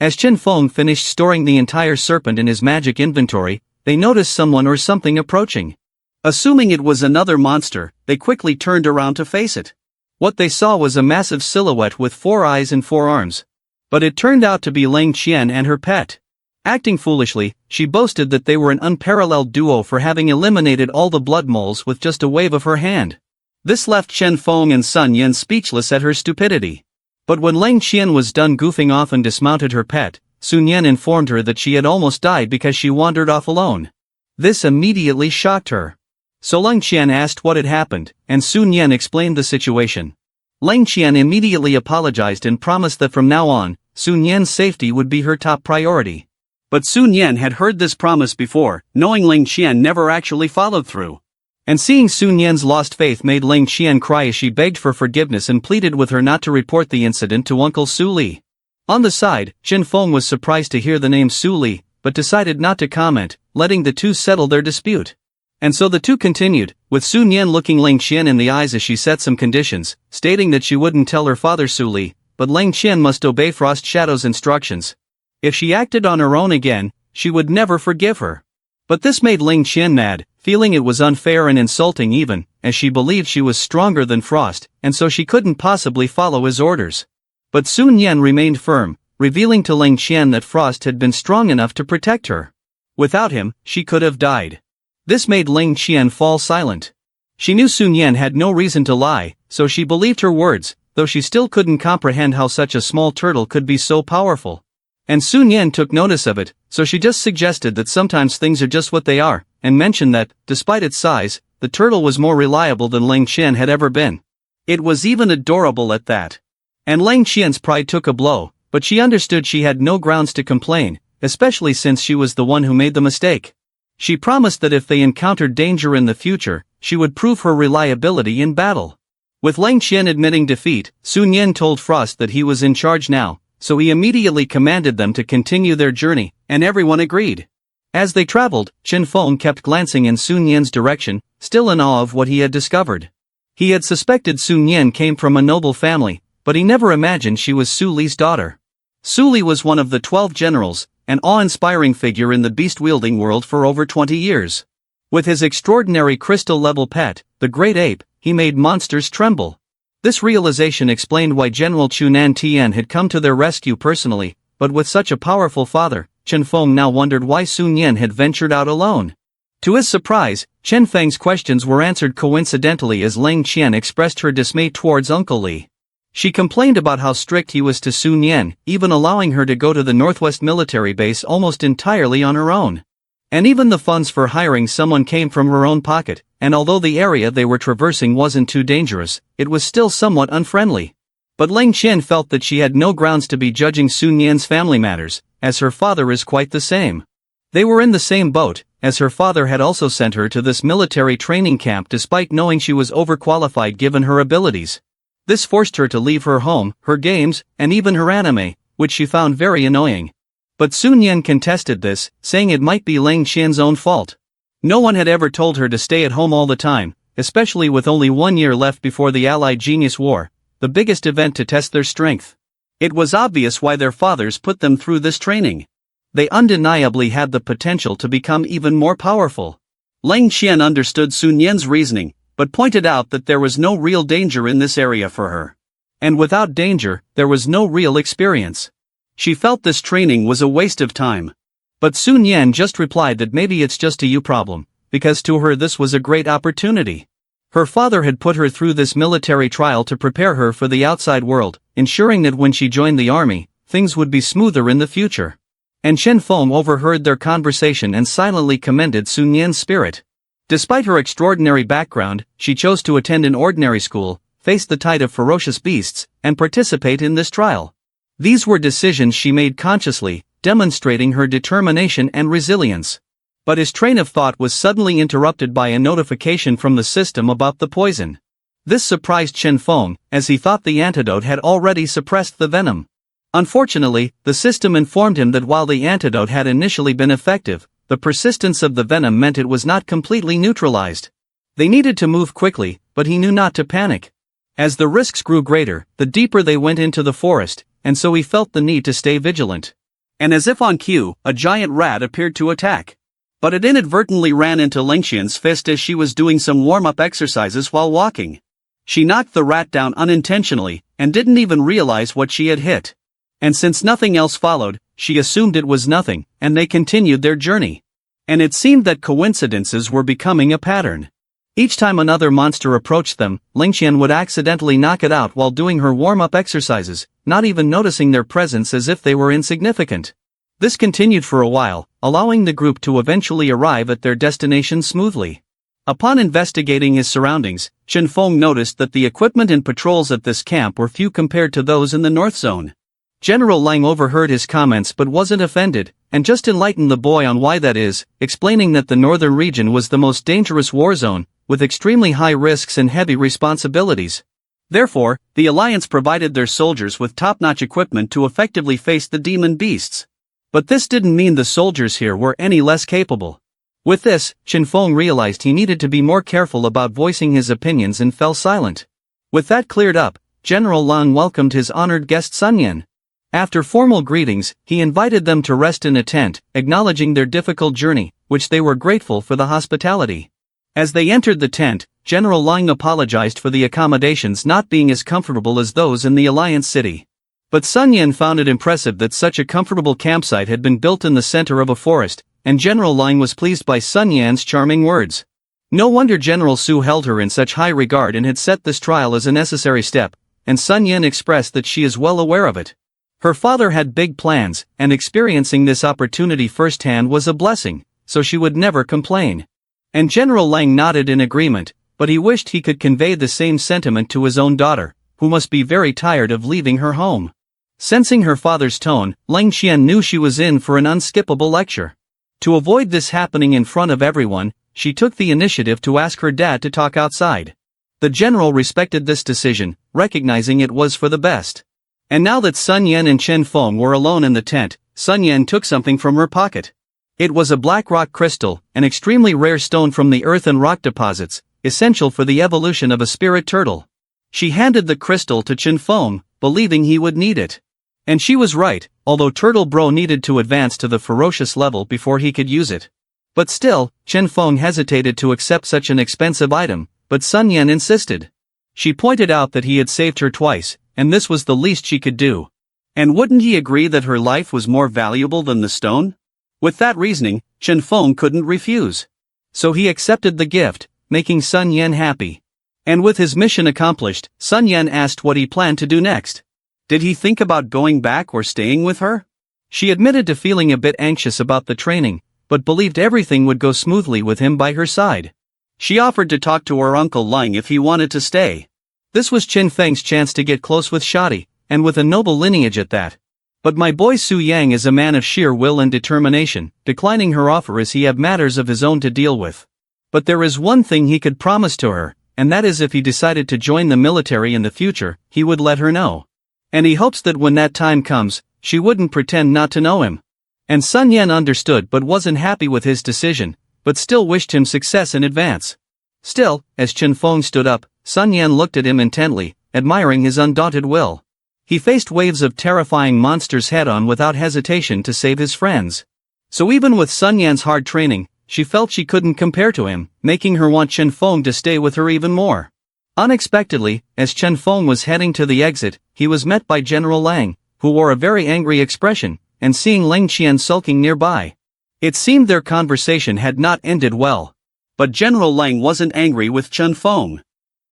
As Chen Feng finished storing the entire serpent in his magic inventory, they noticed someone or something approaching. Assuming it was another monster, they quickly turned around to face it. What they saw was a massive silhouette with 4 eyes and 4 arms. But it turned out to be Lang Qian and her pet. Acting foolishly, she boasted that they were an unparalleled duo for having eliminated all the blood moles with just a wave of her hand. This left Chen Feng and Sun Yan speechless at her stupidity. But when Lang Qian was done goofing off and dismounted her pet, Sun Yan informed her that she had almost died because she wandered off alone. This immediately shocked her. So Lang Qian asked what had happened, and Sun Yan explained the situation. Lang Qian immediately apologized and promised that from now on, Sun Yan's safety would be her top priority. But Sun Yan had heard this promise before, knowing Lang Qian never actually followed through. And seeing Sun Yan's lost faith made Lang Qian cry as she begged for forgiveness and pleaded with her not to report the incident to Uncle Su Li. On the side, Chen Feng was surprised to hear the name Su Li, but decided not to comment, letting the two settle their dispute. And so the two continued, with Sun Yan looking Ling Qian in the eyes as she set some conditions, stating that she wouldn't tell her father Su Li, but Ling Qian must obey Frost Shadow's instructions. If she acted on her own again, she would never forgive her. But this made Ling Qian mad, feeling it was unfair and insulting even, as she believed she was stronger than Frost, and so she couldn't possibly follow his orders. But Sun Yan remained firm, revealing to Ling Qian that Frost had been strong enough to protect her. Without him, she could have died. This made Ling Qian fall silent. She knew Sun Yan had no reason to lie, so she believed her words, though she still couldn't comprehend how such a small turtle could be so powerful. And Sun Yan took notice of it, so she just suggested that sometimes things are just what they are, and mentioned that, despite its size, the turtle was more reliable than Ling Qian had ever been. It was even adorable at that. And Ling Qian's pride took a blow, but she understood she had no grounds to complain, especially since she was the one who made the mistake. She promised that if they encountered danger in the future, she would prove her reliability in battle. With Ling Qian admitting defeat, Sun Yan told Frost that he was in charge now, so he immediately commanded them to continue their journey, and everyone agreed. As they traveled, Chen Feng kept glancing in Sun Yan's direction, still in awe of what he had discovered. He had suspected Sun Yan came from a noble family, but he never imagined she was Su Li's daughter. Su Li was one of the 12 generals, an awe-inspiring figure in the beast-wielding world for over 20 years. With his extraordinary crystal-level pet, the Great Ape, he made monsters tremble. This realization explained why General Chunan Tian had come to their rescue personally, but with such a powerful father, Chen Feng now wondered why Sun Yan had ventured out alone. To his surprise, Chen Feng's questions were answered coincidentally as Ling Qian expressed her dismay towards Uncle Li. She complained about how strict he was to Sun Yan, even allowing her to go to the Northwest military base almost entirely on her own. And even the funds for hiring someone came from her own pocket, and although the area they were traversing wasn't too dangerous, it was still somewhat unfriendly. But Ling Qian felt that she had no grounds to be judging Sun Yan's family matters, as her father is quite the same. They were in the same boat, as her father had also sent her to this military training camp despite knowing she was overqualified given her abilities. This forced her to leave her home, her games, and even her anime, which she found very annoying. But Sun Yan contested this, saying it might be Ling Qian's own fault. No one had ever told her to stay at home all the time, especially with only 1 year left before the Allied Genius War, the biggest event to test their strength. It was obvious why their fathers put them through this training. They undeniably had the potential to become even more powerful. Ling Qian understood Sun Yan's reasoning, but pointed out that there was no real danger in this area for her. And without danger, there was no real experience. She felt this training was a waste of time. But Sun Yan just replied that maybe it's just a you problem, because to her this was a great opportunity. Her father had put her through this military trial to prepare her for the outside world, ensuring that when she joined the army, things would be smoother in the future. And Chen Feng overheard their conversation and silently commended Sun Yan's spirit. Despite her extraordinary background, she chose to attend an ordinary school, face the tide of ferocious beasts, and participate in this trial. These were decisions she made consciously, demonstrating her determination and resilience. But his train of thought was suddenly interrupted by a notification from the system about the poison. This surprised Chen Feng, as he thought the antidote had already suppressed the venom. Unfortunately, the system informed him that while the antidote had initially been effective, the persistence of the venom meant it was not completely neutralized. They needed to move quickly, but he knew not to panic. As the risks grew greater, the deeper they went into the forest, and so he felt the need to stay vigilant. And as if on cue, a giant rat appeared to attack. But it inadvertently ran into Ling Qian's fist as she was doing some warm-up exercises while walking. She knocked the rat down unintentionally, and didn't even realize what she had hit. And since nothing else followed, she assumed it was nothing, and they continued their journey. And it seemed that coincidences were becoming a pattern. Each time another monster approached them, Ling Qian would accidentally knock it out while doing her warm-up exercises, not even noticing their presence as if they were insignificant. This continued for a while, allowing the group to eventually arrive at their destination smoothly. Upon investigating his surroundings, Chen Feng noticed that the equipment and patrols at this camp were few compared to those in the North Zone. General Lang overheard his comments but wasn't offended, and just enlightened the boy on why that is, explaining that the northern region was the most dangerous war zone, with extremely high risks and heavy responsibilities. Therefore, the Alliance provided their soldiers with top-notch equipment to effectively face the demon beasts. But this didn't mean the soldiers here were any less capable. With this, Chen Feng realized he needed to be more careful about voicing his opinions and fell silent. With that cleared up, General Lang welcomed his honored guest Sun Yan. After formal greetings, he invited them to rest in a tent, acknowledging their difficult journey, which they were grateful for the hospitality. As they entered the tent, General Lang apologized for the accommodations not being as comfortable as those in the Alliance City. But Sun Yan found it impressive that such a comfortable campsite had been built in the center of a forest, and General Lang was pleased by Sun Yan's charming words. No wonder General Su held her in such high regard and had set this trial as a necessary step, and Sun Yan expressed that she is well aware of it. Her father had big plans, and experiencing this opportunity firsthand was a blessing, so she would never complain. And General Lang nodded in agreement, but he wished he could convey the same sentiment to his own daughter, who must be very tired of leaving her home. Sensing her father's tone, Lang Qian knew she was in for an unskippable lecture. To avoid this happening in front of everyone, she took the initiative to ask her dad to talk outside. The general respected this decision, recognizing it was for the best. And now that Sun Yan and Chen Feng were alone in the tent, Sun Yan took something from her pocket. It was a black rock crystal, an extremely rare stone from the earth and rock deposits, essential for the evolution of a spirit turtle. She handed the crystal to Chen Feng, believing he would need it. And she was right, although Turtle Bro needed to advance to the ferocious level before he could use it. But still, Chen Feng hesitated to accept such an expensive item, but Sun Yan insisted. She pointed out that he had saved her twice, and this was the least she could do. And wouldn't he agree that her life was more valuable than the stone? With that reasoning, Chen Feng couldn't refuse. So he accepted the gift, making Sun Yan happy. And with his mission accomplished, Sun Yan asked what he planned to do next. Did he think about going back or staying with her? She admitted to feeling a bit anxious about the training, but believed everything would go smoothly with him by her side. She offered to talk to her uncle Lang if he wanted to stay. This was Chen Feng's chance to get close with Shadi, and with a noble lineage at that. But my boy Su Yang is a man of sheer will and determination, declining her offer as he have matters of his own to deal with. But there is one thing he could promise to her, and that is if he decided to join the military in the future, he would let her know. And he hopes that when that time comes, she wouldn't pretend not to know him. And Sun Yan understood but wasn't happy with his decision, but still wished him success in advance. Still, as Chen Feng stood up, Sun Yan looked at him intently, admiring his undaunted will. He faced waves of terrifying monsters head-on without hesitation to save his friends. So even with Sun Yan's hard training, she felt she couldn't compare to him, making her want Chen Feng to stay with her even more. Unexpectedly, as Chen Feng was heading to the exit, he was met by General Lang, who wore a very angry expression, and seeing Lang Qian sulking nearby. It seemed their conversation had not ended well. But General Lang wasn't angry with Chen Feng.